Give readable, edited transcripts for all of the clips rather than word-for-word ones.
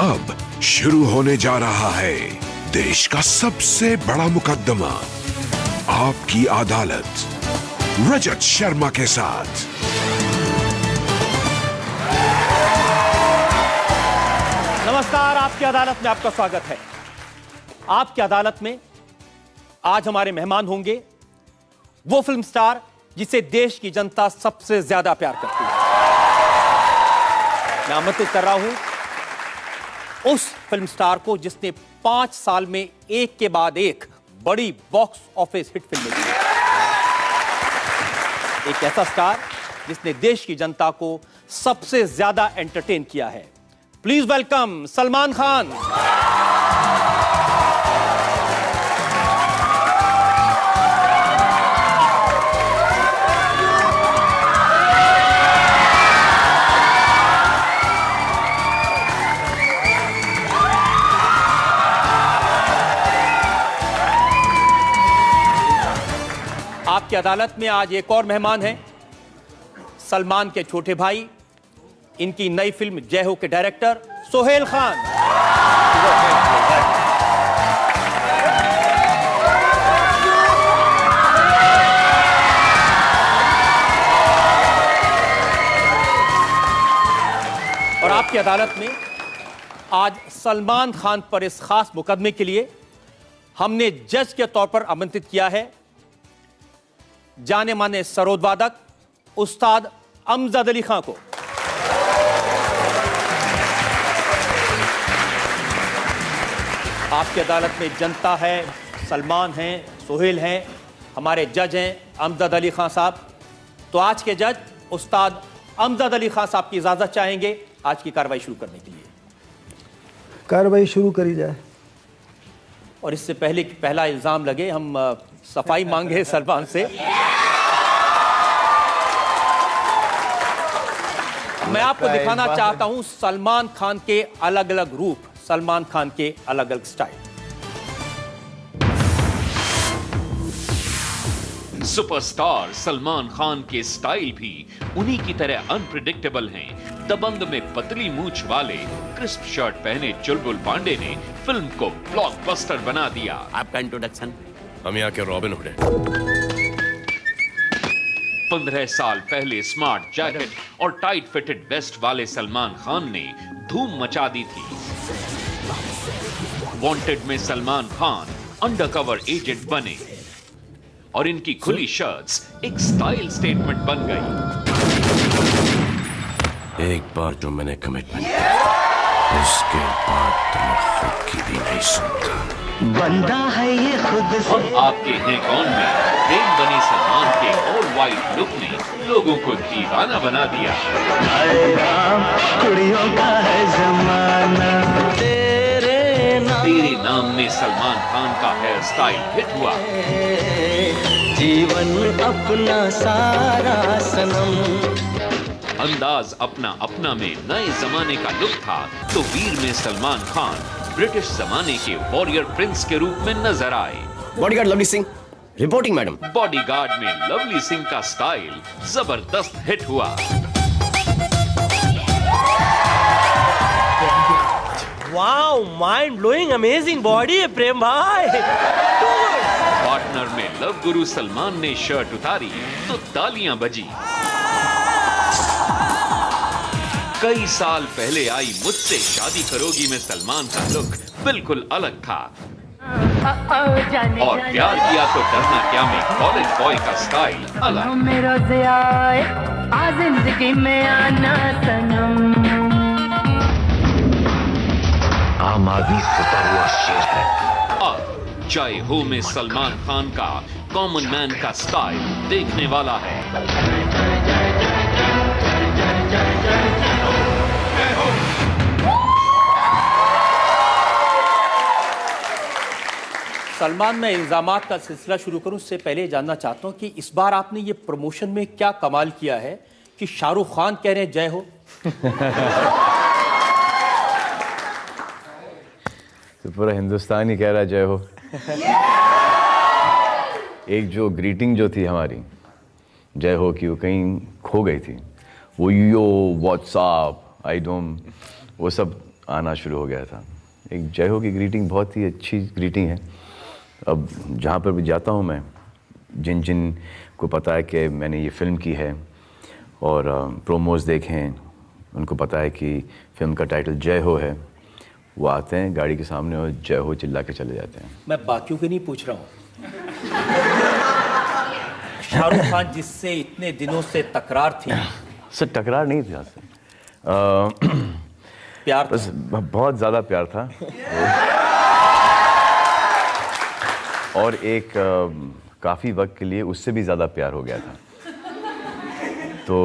अब शुरू होने जा रहा है देश का सबसे बड़ा मुकदमा, आपकी अदालत, रजत शर्मा के साथ। नमस्कार, आपकी अदालत में आपका स्वागत है। आपकी अदालत में आज हमारे मेहमान होंगे वो फिल्म स्टार जिसे देश की जनता सबसे ज्यादा प्यार करती है। मैं आमंत्रित कर रहा हूं उस फिल्म स्टार को जिसने 5 साल में एक के बाद एक बड़ी बॉक्स ऑफिस हिट फिल्में दी। एक ऐसा स्टार जिसने देश की जनता को सबसे ज्यादा एंटरटेन किया है। Please welcome Salman Khan. आपकी अदालत में आज एक और मेहमान हैं, सलमान के छोटे भाई, इनकी नई फिल्म जय हो के डायरेक्टर सोहेल खान। और आपकी अदालत में आज सलमान खान पर इस खास मुकदमे के लिए हमने जज के तौर पर आमंत्रित किया है जाने माने सरोद वादक उस्ताद अमजद अली खां को। आपकी अदालत में जनता है, सलमान हैं, सोहेल हैं, हमारे जज हैं अमजद अली खां साहब। तो आज के जज उस्ताद अमजद अली खां साहब की इजाजत चाहेंगे आज की कार्रवाई शुरू करने के लिए। कार्रवाई शुरू करी जाए। और इससे पहले पहला इल्जाम लगे, हम सफाई मांगे सलमान से। मैं आपको दिखाना चाहता हूं सलमान खान के अलग अलग रूप, सलमान खान के अलग अलग स्टाइल। सुपरस्टार सलमान खान के स्टाइल भी उन्हीं की तरह अनप्रिडिक्टेबल हैं। दबंग में पतली मूंछ वाले क्रिस्प शर्ट पहने चुलबुल पांडे ने फिल्म को ब्लॉकबस्टर बना दिया। आपका इंट्रोडक्शन? हम यहाँ के रॉबिन हुड हैं। 15 साल पहले स्मार्ट जैकेट और टाइट फिटेड वेस्ट वाले सलमान खान ने धूम मचा दी थी। वांटेड में सलमान खान अंडरकवर एजेंट बने और इनकी खुली शर्ट्स एक स्टाइल स्टेटमेंट बन गई। एक बार जो मैंने कमिटमेंट उसके बाद तो मैं खुद की भी नहीं सुनता। बंदा है ये खुद से। और आपके हैं कौन में प्रेम बने सलमान के ऑल वाइट लुक ने लोगों को दीवाना बना दिया। कुड़ियों का है जमाना। तेरे नाम ने सलमान खान का हेयर स्टाइल हिट हुआ। जीवन अपना सारा सनम। अंदाज अपना अपना में नए जमाने का लुक था तो वीर में सलमान खान ब्रिटिश जमाने के वॉरियर प्रिंस के रूप में नजर आए। Bodyguard lovely Singh reporting madam. Bodyguard में लवली सिंह का स्टाइल जबरदस्त हिट हुआ। Wow, mind blowing, amazing body है प्रेम भाई। पार्टनर में लव गुरु सलमान ने शर्ट उतारी तो तालियां बजी। कई साल पहले आई मुझसे शादी करोगी में सलमान का लुक बिल्कुल अलग था। और प्यार किया तो डरना क्या में कॉलेज बॉय का स्टाइल अलग। जिंदगी में आना सनम। आम आदमी सुता हुआ शेर है। अब जय हो में सलमान खान का कॉमन मैन का स्टाइल देखने वाला है। सलमान, मैं इल्जामात का सिलसिला शुरू करूं उससे पहले जानना चाहता हूं कि इस बार आपने ये प्रमोशन में क्या कमाल किया है कि शाहरुख खान कह रहे हैं जय हो। तो पूरा हिंदुस्तान ही कह रहा है जय हो। एक जो ग्रीटिंग जो थी हमारी जय हो की, वो कहीं खो गई थी। वो यो व्हाट्सअप आई डोंट, वो सब आना शुरू हो गया था। एक जय हो की ग्रीटिंग बहुत ही अच्छी ग्रीटिंग है। अब जहाँ पर भी जाता हूँ मैं, जिन जिन को पता है कि मैंने ये फ़िल्म की है और प्रोमोज देखें, उनको पता है कि फ़िल्म का टाइटल जय हो है, वो आते हैं गाड़ी के सामने और जय हो चिल्ला के चले जाते हैं। मैं बाकियों के नहीं पूछ रहा हूँ। शाहरुख खान जिससे इतने दिनों से तकरार थी। सर टकरार नहीं थी आपसे, प्यार बस बहुत ज़्यादा प्यार था। और एक काफ़ी वक्त के लिए उससे भी ज़्यादा प्यार हो गया था। तो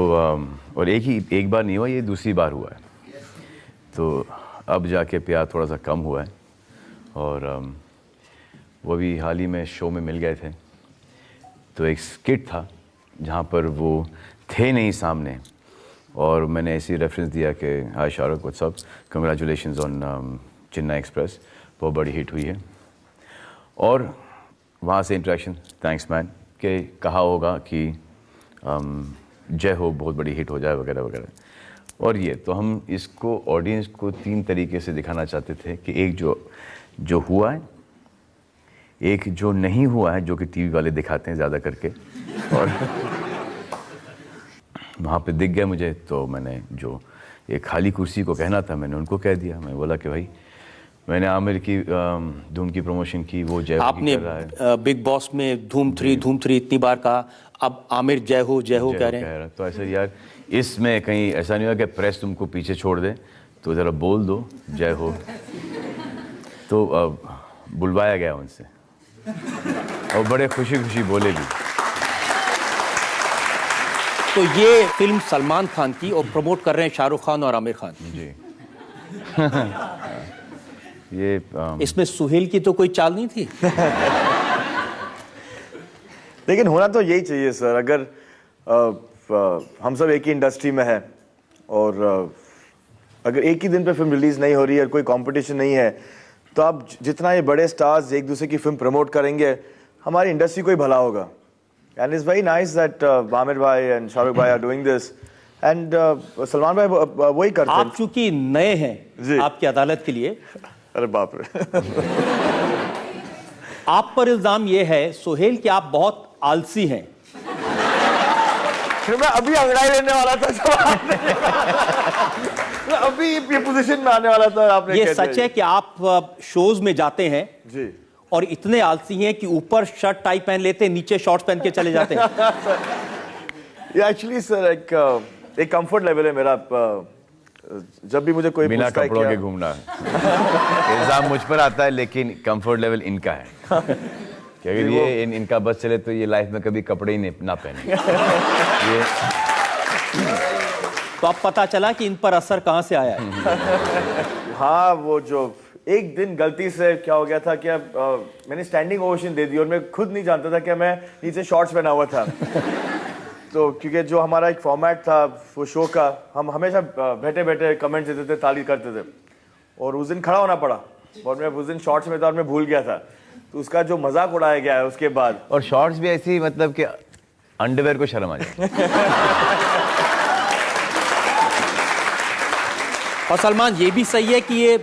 और एक बार नहीं हुआ, ये दूसरी बार हुआ है। तो अब जाके प्यार थोड़ा सा कम हुआ है। और वो भी हाल ही में शो में मिल गए थे। तो एक स्किट था जहाँ पर वो थे नहीं सामने, और मैंने ऐसी रेफरेंस दिया कि hi Shahrukh, what's up, congratulations on Chennai Express, बहुत बड़ी हिट हुई है। और वहाँ से इंटरेक्शन, थैंक्स मैन, के कहा होगा कि जय हो बहुत बड़ी हिट हो जाए वगैरह वगैरह। और ये तो हम इसको ऑडियंस को 3 तरीके से दिखाना चाहते थे कि एक जो हुआ है, एक जो नहीं हुआ है, जो कि टीवी वाले दिखाते हैं ज़्यादा करके, और वहाँ पे दिख गया मुझे। तो मैंने जो एक खाली कुर्सी को कहना था, मैंने उनको कह दिया। मैं बोला कि भाई मैंने आमिर की धूम की प्रमोशन की, वो जय हो आपने कर रहा है। बिग बॉस में धूम 3 इतनी बार कहा, अब आमिर जय हो कह रहे हैं। तो ऐसे यार इसमें कहीं ऐसा नहीं हुआ कि प्रेस तुमको पीछे छोड़ दे, तो ज़रा बोल दो जय हो। तो बुलवाया गया उनसे और बड़े खुशी खुशी बोले भी। तो ये फिल्म सलमान खान की, और प्रमोट कर रहे हैं शाहरुख खान और आमिर खान जी। ये इसमें सुहेल की तो कोई चाल नहीं थी। लेकिन होना तो यही चाहिए सर। अगर हम सब एक ही इंडस्ट्री में है और अगर एक ही दिन पे फिल्म रिलीज नहीं हो रही है, कोई कंपटीशन नहीं है, तो आप जितना ये बड़े स्टार्स एक दूसरे की फिल्म प्रमोट करेंगे, हमारी इंडस्ट्री को ही भला होगा। And it's very nice that Aamir भाई एंड शाहरुख भाई are doing this, and Salman भाई वही करते हैं। आप चूंकि नए हैं आपकी अदालत के लिए, अरे बाप रे। आप पर इल्जाम यह है सोहेल कि आप बहुत आलसी हैं। मैं अभी अंगड़ाई लेने वाला था, जवाब नहीं मैं अभी ये पोजीशन में आने वाला था। आपने ये सच है कि आप शोज में जाते हैं जी और इतने आलसी हैं कि ऊपर शर्ट टाई पहन लेते हैं, नीचे शॉर्ट्स पहन के चले जाते हैं। ये एक्चुअली सर एक कंफर्ट लेवल है मेरा। जब भी मुझे कोई बिना कपड़ों के घूमना इल्जाम मुझ पर आता है, लेकिन कंफर्ट लेवल इनका है कि अगर ये इनका बस चले तो ये लाइफ में कभी कपड़े ही ना पहने। ये तो अब पता चला कि इन पर असर कहां से आया है। हाँ, वो जो एक दिन गलती से क्या हो गया था कि मैंने स्टैंडिंग ओवेशन दे दी और मैं खुद नहीं जानता था कि मैं नीचे शॉर्ट्स पहना हुआ था। तो क्योंकि जो हमारा एक फॉर्मेट था वो शो का, हम हमेशा बैठे बैठे कमेंट्स देते थे, ताली करते थे, और उस दिन खड़ा होना पड़ा और मैं उस दिन शॉर्ट्स में था और मैं भूल गया था। तो उसका जो मजाक उड़ाया गया है उसके बाद, और शॉर्ट्स भी ऐसी, मतलब कि अंडरवेयर को शर्म आ जाए। और सलमान, ये भी सही है कि ये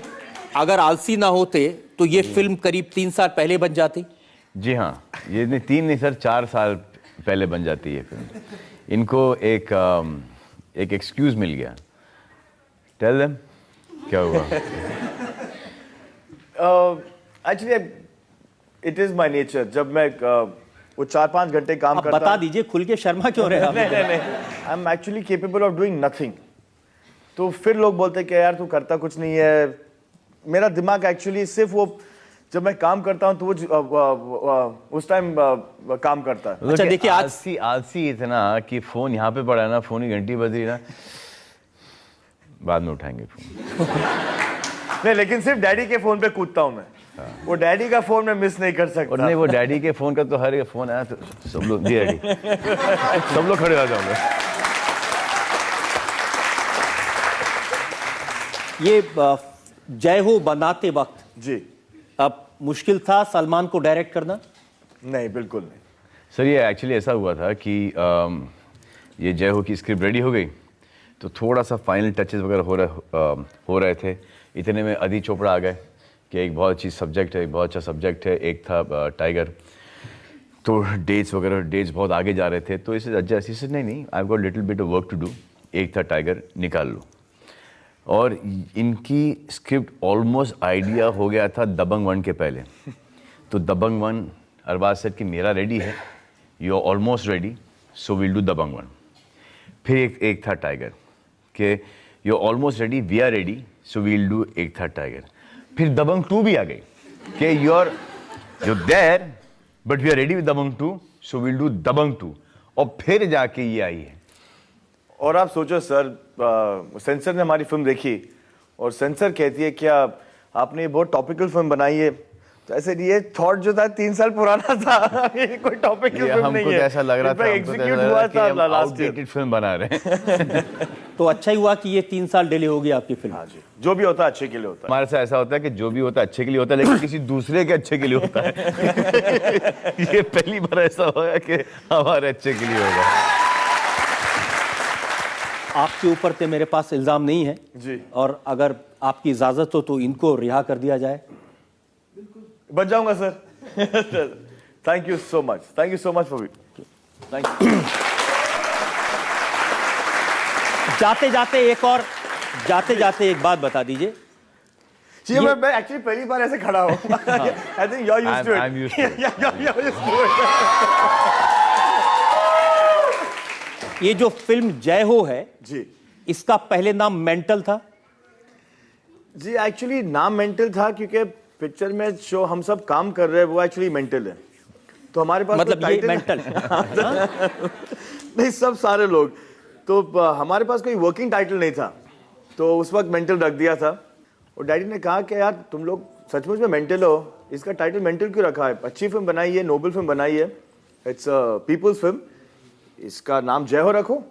अगर आलसी ना होते तो ये फिल्म करीब 3 साल पहले बन जाती। जी हाँ, ये 3 नहीं सर 4 साल पहले बन जाती है फिल्म। इनको एक एक्सक्यूज मिल गया। टेल देम क्या हुआ। Actually it is my nature. जब मैं वो 4-5 घंटे काम करता, बता दीजिए खुल के, शर्मा क्यों रहे आप? नहीं, I am actually capable of doing nothing. तो फिर लोग बोलते कि यार तू करता कुछ नहीं है। मेरा दिमाग एक्चुअली सिर्फ वो, जब मैं काम करता हूं तो वो उस टाइम काम करता है। अच्छा देखिए, आज आलसी इतना कि फोन यहाँ पे पड़ा है ना, फोन की घंटी बज रही ना, बाद में उठाएंगे फोन। नहीं, लेकिन सिर्फ डैडी के फोन पे कूदता हूं मैं। वो डैडी का फोन मैं मिस नहीं कर सकता। और नहीं, वो डैडी के फोन का तो हर एक फोन आया तो सब लोग जी डैडी सब लोग खड़े हो जाओगे। ये जय हो बनाते वक्त जी अब मुश्किल था सलमान को डायरेक्ट करना? नहीं, बिल्कुल नहीं सर। ये एक्चुअली ऐसा हुआ था कि ये जय हो की स्क्रिप्ट रेडी हो गई, तो थोड़ा सा फाइनल टचेस वगैरह हो रहे थे। इतने में अदी चोपड़ा आ गए कि एक बहुत अच्छी सब्जेक्ट है, एक बहुत अच्छा सब्जेक्ट है। एक था टाइगर, तो डेट्स बहुत आगे जा रहे थे, तो इसे जैसे नहीं I got little bit of work to do. Ek Tha tiger, निकाल लो। और इनकी स्क्रिप्ट ऑलमोस्ट आइडिया हो गया था दबंग 1 के पहले। तो दबंग 1 अरबाज सेड कि मेरा रेडी है, you are almost ready, so will do Dabangg 1। फिर एक था टाइगर कि you are almost ready, we are ready, so will do. Ek Tha tiger. फिर दबंग 2 भी आ गई कि you are there but we are ready with Dabangg 2, so will do Dabangg 2। और फिर जाके ये आई है। और आप सोचो सर, सेंसर ने हमारी फिल्म देखी और सेंसर कहती है क्या आपने ये बहुत टॉपिकल फिल्म बनाई है। तो ऐसे ये थॉट जो था 3 साल पुराना था, ये कोई टॉपिकल फिल्म नहीं है। हमको ऐसा लग रहा था एग्जीक्यूट हुआ था लास्ट ईयर फिल्म बना रहे हैं। तो अच्छा ही हुआ कि ये 3 साल डिले हो गई आपकी फिल्म। हाँ जी, जो भी होता है अच्छे के लिए होता है। हमारे साथ ऐसा होता है कि जो भी होता है अच्छे के लिए होता है, लेकिन किसी दूसरे के अच्छे के लिए होता है। ये पहली बार ऐसा हुआ कि हमारे अच्छे के लिए होगा। आपके ऊपर तो मेरे पास इल्जाम नहीं है जी, और अगर आपकी इजाजत हो तो इनको रिहा कर दिया जाए। बच जाऊंगा sir. Thank you so much, thank you so much for thank you. जाते जाते एक बात बता दीजिए। जी, मैं एक्चुअली पहली बार ऐसे खड़ा हूँ। I think you are used to it. I'm used to it. you're used to it. ये जो फिल्म जय हो है जी, इसका पहले नाम मेंटल था। जी एक्चुअली नाम मेंटल था क्योंकि पिक्चर में जो हम सब काम कर रहे हैं वो एक्चुअली मेंटल है। तो हमारे पास मतलब ये मेंटल नहीं, सब सारे लोग, तो हमारे पास कोई वर्किंग टाइटल नहीं था, तो उस वक्त मेंटल रख दिया था। और डैडी ने कहा कि यार तुम लोग सचमुच में मेंटल हो, इसका टाइटल मेंटल क्यों रखा है? अच्छी फिल्म बनाई है, नोबल फिल्म बनाई है, इट्स पीपल्स फिल्म, इसका नाम जय हो रखो।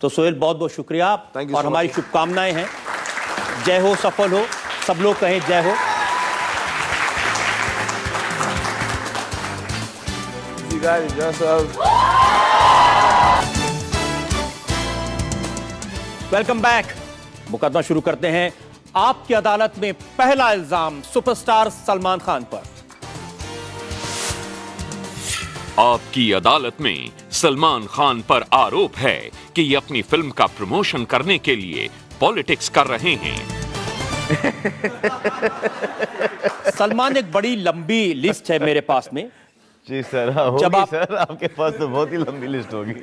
तो सोहेल बहुत बहुत शुक्रिया और हमारी शुभकामनाएं हैं। जय हो, सफल हो, सब लोग कहें जय हो। Welcome back. मुकदमा शुरू करते हैं। आपकी अदालत में पहला इल्जाम सुपरस्टार सलमान खान पर। आपकी अदालत में सलमान खान पर आरोप है कि ये अपनी फिल्म का प्रमोशन करने के लिए पॉलिटिक्स कर रहे हैं। सलमान, एक बड़ी लंबी लिस्ट है मेरे पास में। जी सर, होगी सर, आपके पास तो बहुत ही लंबी लिस्ट होगी।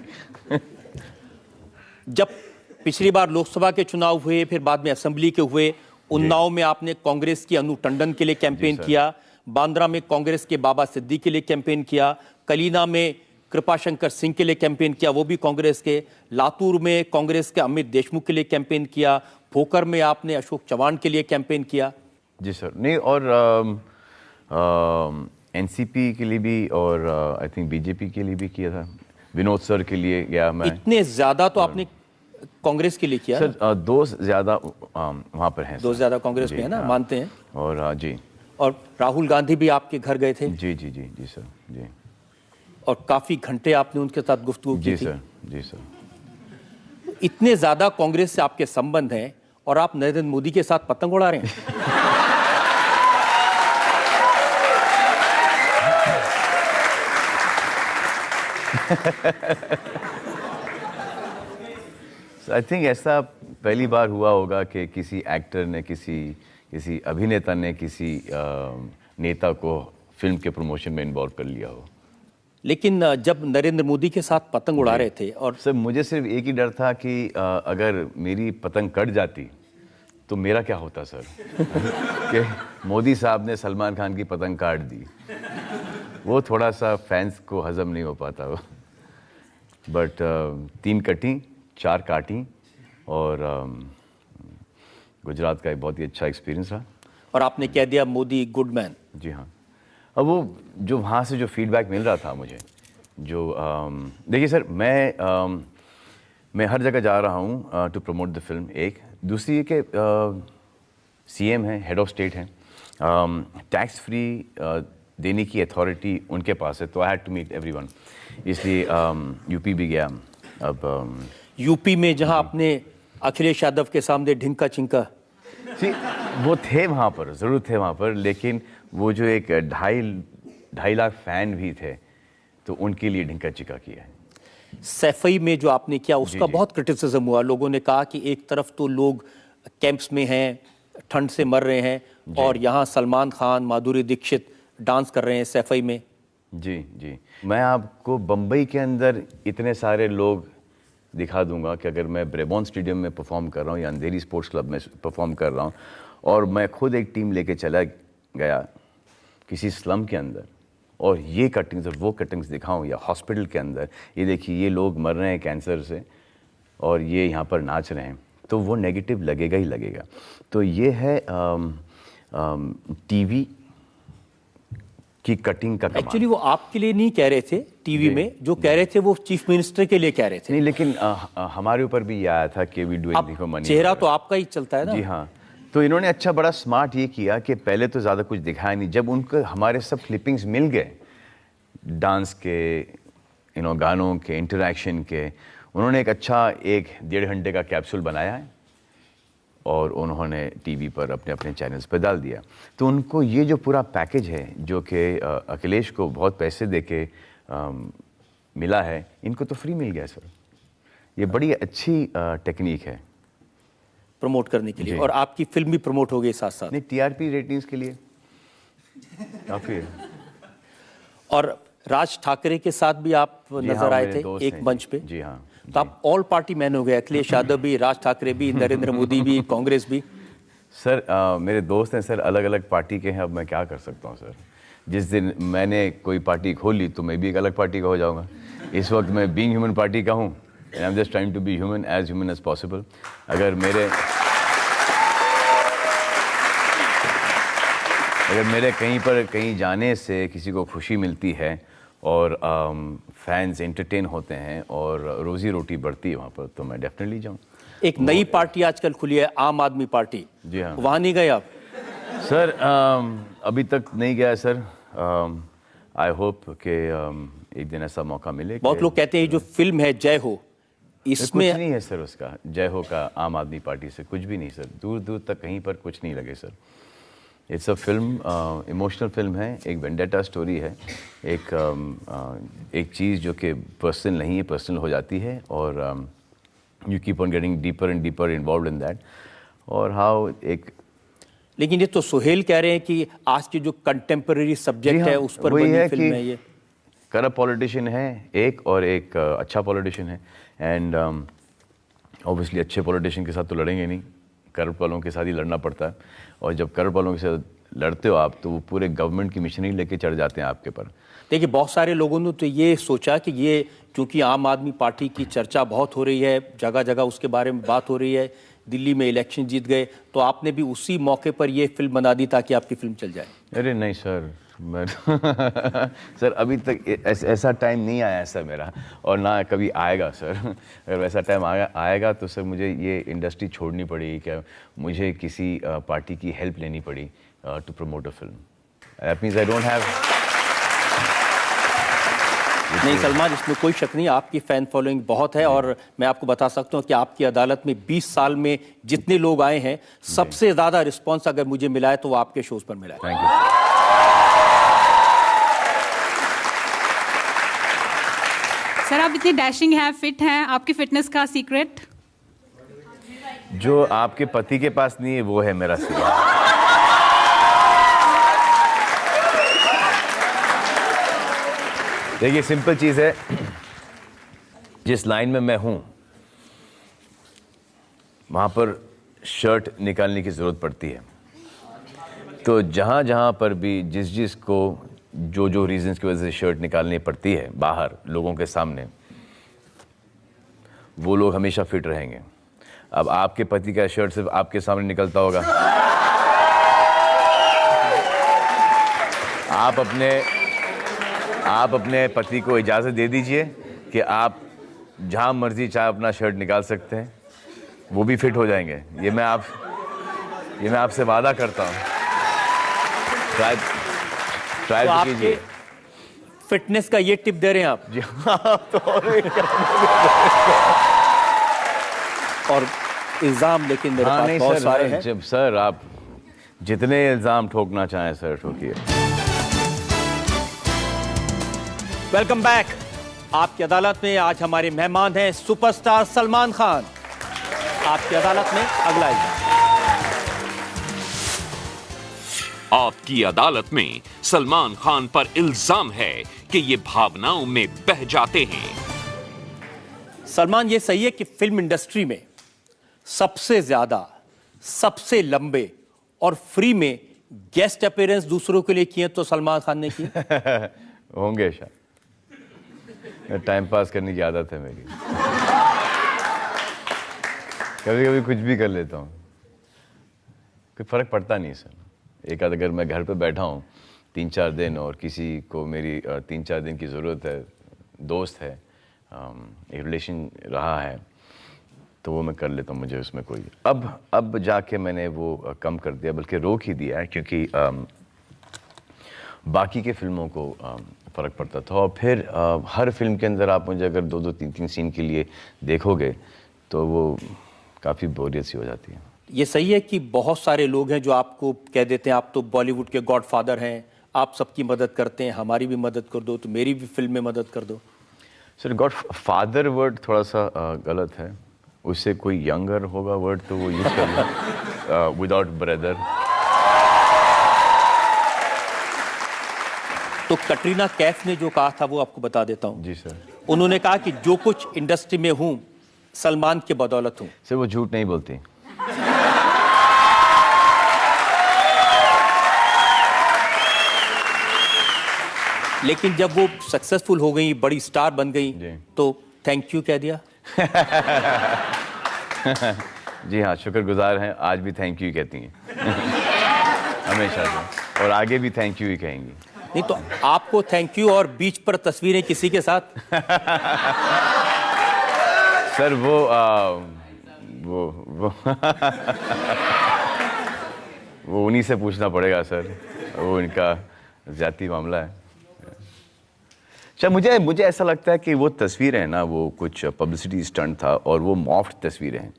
जब पिछली बार लोकसभा के चुनाव हुए, फिर बाद में असेंबली के हुए, उन्नाव में आपने कांग्रेस की अनु टंडन के लिए कैंपेन किया, बांद्रा में कांग्रेस के बाबा सिद्दीकी के लिए कैंपेन किया, कलीना में कृपाशंकर सिंह के लिए कैंपेन किया, वो भी कांग्रेस के, लातूर में कांग्रेस के अमित देशमुख के लिए कैंपेन किया, भोकर में आपने अशोक चव्हाण के लिए कैंपेन किया। जी सर, नहीं, और एनसीपी के लिए भी, और आई थिंक बीजेपी के लिए भी किया था, विनोद सर के लिए गया मैं। इतने ज्यादा तो आपने कांग्रेस के लिए किया सर? 2 ज्यादा वहाँ पर हैं। 2 ज्यादा कांग्रेस में है ना, मानते हैं। और जी, और राहुल गांधी भी आपके घर गए थे। जी जी जी जी सर, जी। और काफी घंटे आपने उनके साथ गुफ्तगू की थी। जी सर, जी सर। इतने ज्यादा कांग्रेस से आपके संबंध हैं और आप नरेंद्र मोदी के साथ पतंग उड़ा रहे हैं। आई थिंक ऐसा पहली बार हुआ होगा कि किसी एक्टर ने, किसी अभिनेता ने किसी नेता को फिल्म के प्रमोशन में इन्वॉल्व कर लिया हो। लेकिन जब नरेंद्र मोदी के साथ पतंग उड़ा रहे थे, और सर मुझे सिर्फ एक ही डर था कि अगर मेरी पतंग कट जाती तो मेरा क्या होता सर। कि मोदी साहब ने सलमान खान की पतंग काट दी, वो थोड़ा सा फैंस को हजम नहीं हो पाता वो। बट 3 कटी 4 काटी, और गुजरात का एक बहुत ही अच्छा एक्सपीरियंस रहा। और आपने कह दिया मोदी गुड मैन। जी हाँ। अब वो जो वहाँ से जो फीडबैक मिल रहा था मुझे, जो देखिए सर, मैं हर जगह जा रहा हूँ टू प्रमोट द फिल्म। एक दूसरी ये कि सीएम हैं, हेड ऑफ स्टेट हैं, टैक्स फ्री देने की अथॉरिटी उनके पास है, तो I had to meet everyone, इसलिए यूपी भी गया। अब यूपी में जहां आपने अखिलेश यादव के सामने ढिंका चिंका? जी, वो थे वहाँ पर, ज़रूर थे वहाँ पर, लेकिन वो जो एक 2.5 लाख फैन भी थे, तो उनके लिए ढिंका चिंका किया है। सैफई में जो आपने किया उसका बहुत क्रिटिसिज्म हुआ। लोगों ने कहा कि एक तरफ तो लोग कैंप्स में हैं, ठंड से मर रहे हैं, और यहाँ सलमान खान, माधुरी दीक्षित डांस कर रहे हैं सैफई में। जी जी, मैं आपको बम्बई के अंदर इतने सारे लोग दिखा दूंगा कि अगर मैं ब्रेबॉर्न स्टेडियम में परफॉर्म कर रहा हूँ या अंधेरी स्पोर्ट्स क्लब में परफॉर्म कर रहा हूँ, और मैं खुद एक टीम लेके चला गया किसी स्लम के अंदर, और ये कटिंग्स और वो कटिंग्स दिखाऊं, या हॉस्पिटल के अंदर ये देखिए ये लोग मर रहे हैं कैंसर से और ये यहाँ पर नाच रहे हैं, तो वो नेगेटिव लगेगा ही लगेगा। तो ये है टीवी की कटिंग का कमाल। एक्चुअली वो आपके लिए नहीं कह रहे थे टीवी में, जो कह रहे थे वो चीफ मिनिस्टर के लिए कह रहे थे। नहीं, लेकिन हमारे ऊपर भी ये आया था कि we do anything for money. चेहरा तो आपका ही चलता है ना। जी हाँ, तो इन्होंने अच्छा बड़ा स्मार्ट ये किया कि पहले तो ज़्यादा कुछ दिखाया नहीं, जब उनको हमारे सब क्लिपिंग्स मिल गए डांस के, गानों के, इंटरेक्शन के, उन्होंने एक अच्छा 1-1.5 घंटे का कैप्सूल बनाया है और उन्होंने टीवी पर अपने अपने चैनल्स पर डाल दिया। तो उनको ये जो पूरा पैकेज है जो कि अखिलेश को बहुत पैसे देके मिला है, इनको तो फ्री मिल गया सर। ये बड़ी अच्छी टेक्निक है प्रमोट करने के लिए, और आपकी फिल्म भी प्रमोट हो गई साथ साथ। नहीं, टीआरपी रेटिंग्स के लिए काफी है। और राज ठाकरे के साथ भी आप नजर आए थे एक मंच पे। जी हाँ, तो आप ऑल पार्टी मैन हो गए, अखिलेश यादव भी, राज ठाकरे भी, नरेंद्र मोदी भी, कांग्रेस भी। सर मेरे दोस्त हैं सर, अलग अलग पार्टी के हैं, अब मैं क्या कर सकता हूँ सर। जिस दिन मैंने कोई पार्टी खोली तो मैं भी एक अलग पार्टी का हो जाऊँगा। इस वक्त मैं बीइंग ह्यूमन पार्टी का हूँ, and I'm just trying to be human as possible. अगर मेरे कहीं जाने से किसी को खुशी मिलती है और फैंस एंटरटेन होते हैं और रोजी रोटी बढ़ती है वहाँ पर, तो मैं डेफिनेटली जाऊँ। एक नई पार्टी आजकल खुली है, आम आदमी पार्टी। जी हाँ, वहाँ नहीं गए आप? सर अभी तक नहीं गया सर। आई होप कि एक दिन ऐसा मौका मिले। बहुत लोग कहते हैं जो फिल्म है जय हो, इसमें कुछ नहीं है सर उसका, जय हो का आम आदमी पार्टी से कुछ भी नहीं सर, दूर दूर तक कहीं पर कुछ नहीं लगे sir. It's a film, emotional film है, एक वेंडेटा स्टोरी है, एक चीज़ जो कि पर्सनल नहीं है, पर्सनल हो जाती है, और you keep on getting deeper and deeper involved in that. और हाउ एक, लेकिन ये तो सोहेल कह रहे हैं कि आज की जो कंटेम्पररी सब्जेक्ट है उस पर बनी फिल्म है। ये करप्ट पॉलिटिशियन है एक, और एक अच्छा पॉलिटिशियन है, एंड ऑब्वियसली अच्छे पॉलिटिशियन के साथ तो लड़ेंगे नहीं, करप्ट वालों के साथ ही लड़ना पड़ता है, और जब करप्ट वालों के साथ लड़ते हो आप तो वो पूरे गवर्नमेंट की मिशनरी लेके चढ़ जाते हैं आपके पर। देखिए बहुत सारे लोगों ने तो ये सोचा कि ये क्योंकि आम आदमी पार्टी की चर्चा बहुत हो रही है, जगह जगह उसके बारे में बात हो रही है, दिल्ली में इलेक्शन जीत गए, तो आपने भी उसी मौके पर ये फिल्म बना दी ताकि आपकी फिल्म चल जाए। अरे नहीं सर, मैं सर अभी तक ऐसा टाइम नहीं आया सर मेरा, और ना कभी आएगा सर। अगर वैसा टाइम आएगा तो सर मुझे ये इंडस्ट्री छोड़नी पड़ेगी, क्या मुझे किसी पार्टी की हेल्प लेनी पड़ी to promote a film. That means I don't have. नहीं सलमान, इसमें कोई शक नहीं, आपकी फैन फॉलोइंग बहुत है, और मैं आपको बता सकता हूं कि आपकी अदालत में 20 साल में जितने लोग आए हैं सबसे ज्यादा रिस्पॉन्स अगर मुझे मिला है तो वो आपके शोज पर मिला है। Thank you. सर आप इतने डैशिंग हैं, फिट हैं, आपकी फिटनेस का सीक्रेट? जो आपके पति के पास नहीं है वो है मेरा सीक्रेट। देखिए सिंपल चीज है, जिस लाइन में मैं हूं वहां पर शर्ट निकालने की जरूरत पड़ती है, तो जहां जहां पर भी जिस को जो रीजंस की वजह से शर्ट निकालनी पड़ती है बाहर लोगों के सामने, वो लोग हमेशा फिट रहेंगे। अब आपके पति का शर्ट सिर्फ आपके सामने निकलता होगा, आप अपने पति को इजाज़त दे दीजिए कि आप जहां मर्जी चाहे अपना शर्ट निकाल सकते हैं, वो भी फिट हो जाएंगे। ये मैं आपसे वादा करता हूं। ट्राई तो कीजिए। फिटनेस का ये टिप दे रहे हैं आप? जी हाँ। तो और इल्जाम लेकिन मेरे पास नहीं बहुत सर, सारे हैं। जब सर आप जितने इल्जाम ठोकना चाहें सर ठोकिए। Welcome back. आपकी अदालत में आज हमारे मेहमान हैं सुपरस्टार सलमान खान। आपकी अदालत में अगला इल्जाम। आपकी अदालत में सलमान खान पर इल्जाम है कि ये भावनाओं में बह जाते हैं। सलमान, ये सही है कि फिल्म इंडस्ट्री में सबसे ज्यादा, सबसे लंबे और फ्री में गेस्ट अपीयरेंस दूसरों के लिए किए तो सलमान खान ने किए? होंगे शायद, टाइम पास करने की आदत है मेरी। कभी कभी कुछ भी कर लेता हूँ, कोई फर्क पड़ता नहीं सर। एक आध अगर मैं घर पे बैठा हूँ 3-4 दिन और किसी को मेरी 3-4 दिन की ज़रूरत है, दोस्त है, एक रिलेशन रहा है, तो वो मैं कर लेता हूँ। मुझे उसमें कोई अब जाके मैंने वो कम कर दिया, बल्कि रोक ही दिया है, क्योंकि बाकी के फिल्मों को फ़र्क पड़ता था। और फिर हर फिल्म के अंदर आप मुझे अगर 2-2, 3-3 सीन के लिए देखोगे तो वो काफ़ी बोरियत सी हो जाती है। ये सही है कि बहुत सारे लोग हैं जो आपको कह देते हैं आप तो बॉलीवुड के गॉडफादर हैं, आप सबकी मदद करते हैं, हमारी भी मदद कर दो, तो मेरी भी फिल्म में मदद कर दो। सर गॉडफादर वर्ड थोड़ा सा गलत है, उससे कोई यंगर होगा वर्ड तो वो यूज़ कर लो, विदाउट ब्रदर। तो कटरीना कैफ ने जो कहा था वो आपको बता देता हूँ। जी सर। उन्होंने कहा कि जो कुछ इंडस्ट्री में हूँ सलमान के बदौलत हूँ। सर वो झूठ नहीं बोलती। लेकिन जब वो सक्सेसफुल हो गई, बड़ी स्टार बन गई, तो थैंक यू कह दिया। जी हाँ, शुक्रगुजार हैं, आज भी थैंक यू कहती हैं। हमेशा से, और आगे भी थैंक यू ही कहेंगी। नहीं तो आपको थैंक यू और बीच पर तस्वीरें किसी के साथ? सर वो वो उन्हीं से पूछना पड़ेगा सर, वो इनका ज़ाती मामला है। अच्छा, मुझे ऐसा लगता है कि वो तस्वीरें हैं ना, वो कुछ पब्लिसिटी स्टंट था और वो मॉफ्ड तस्वीरें हैं,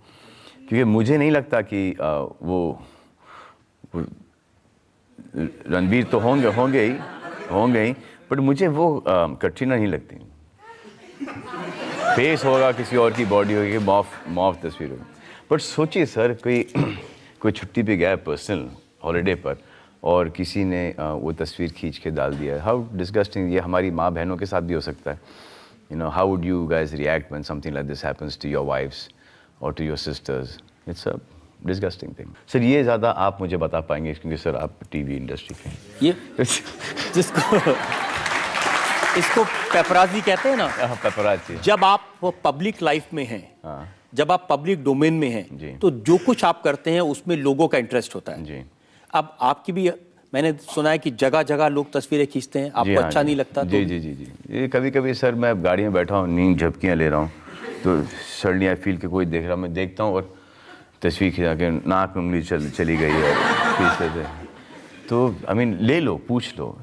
क्योंकि मुझे नहीं लगता कि वो रणबीर तो होंगे ही, बट मुझे वो कटरीना नहीं लगती। फेस होगा, किसी और की बॉडी होगी, मॉफ तस्वीर होगी। बट सोचिए सर, कोई छुट्टी पे गया है पर्सनल हॉलीडे पर और किसी ने वो तस्वीर खींच के डाल दिया है। How disgusting. ये हमारी माँ बहनों के साथ भी हो सकता है। You know, how would you guys react when something like this happens to your wifes और to your sisters? It's a disgusting thing. Sir ये ज़्यादा आप मुझे बता पाएंगे, क्योंकि सर आप टीवी इंडस्ट्री के हैं। ये इसको पेपराजी कहते हैं ना। पेपराजी। जब आप पब्लिक लाइफ में हैं, जब आप पब्लिक डोमेन में हैं, तो जो कुछ आप करते हैं उसमें लोगों का इंटरेस्ट होता है। जी। अब आपकी भी, मैंने सुना है कि जगह जगह लोग तस्वीरें खींचते हैं, आपको अच्छा नहीं लगता? जी जी जी जी। ये कभी कभी सर मैं गाड़ी में बैठा हूँ, नींद झपकियाँ ले रहा हूँ, तो सडनली आई फील कि कोई देख रहा, मैं देखता हूँ और तस्वीर खिंचा के नाक उंगली चली गई है पीछे से। तो आई मीन ले लो, पूछ लो।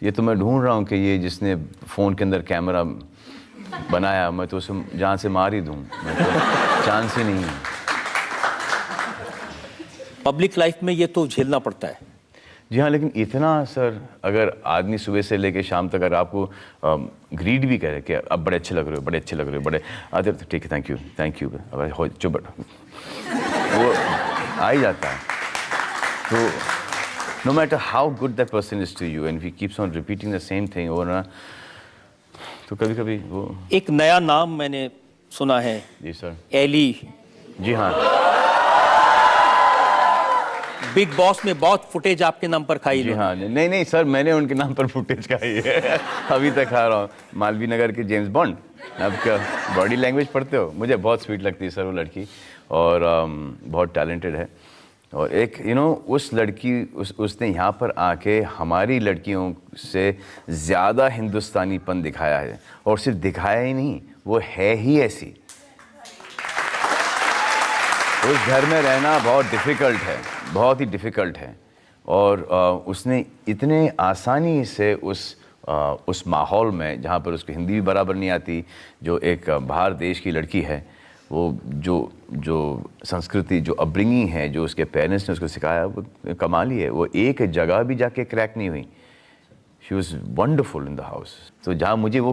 ये तो मैं ढूंढ रहा हूँ कि ये जिसने फ़ोन के अंदर कैमरा बनाया, मैं तो उसे जान से मार ही दूँ, मैं तो चांस ही नहीं है। पब्लिक लाइफ में ये तो झेलना पड़ता है। जी हाँ, लेकिन इतना सर, अगर आदमी सुबह से लेके शाम तक अगर आपको ग्रीड भी करे कि अब बड़े अच्छे लग रहे हो, बड़े अच्छे लग रहे हो, बड़े आते, तो ठीक है, थैंक यू, अब हो चुप, वो आ ही जाता है। तो no matter how good that person is to you and he keeps on repeating the same thing over ना, तो कभी कभी वो। एक नया नाम मैंने सुना है। जी सर। एली। जी हाँ। बिग बॉस में बहुत फुटेज आपके नाम पर खाई। जी हाँ। नहीं सर, मैंने उनके नाम पर फुटेज खाई है। अभी तक खा रहा हूँ। मालवीय नगर के जेम्स बॉन्ड। अब क्या बॉडी लैंग्वेज पढ़ते हो? मुझे बहुत स्वीट लगती है सर वो लड़की, और बहुत टैलेंटेड है। और एक उस लड़की उसने यहाँ पर आके हमारी लड़कियों से ज़्यादा हिंदुस्तानीपन दिखाया है, और सिर्फ दिखाया ही नहीं, वो है ही ऐसी। उस घर में रहना बहुत डिफ़िकल्ट है, बहुत ही डिफ़िकल्ट है, और उसने इतने आसानी से उस माहौल में, जहाँ पर उसको हिंदी भी बराबर नहीं आती, जो एक बाहर देश की लड़की है, वो जो संस्कृति, जो अपब्रिंगिंग है, जो उसके पेरेंट्स ने उसको सिखाया, वो कमाल ही है। वो एक जगह भी जाके क्रैक नहीं हुई। She was wonderful in the house. तो जहाँ मुझे वो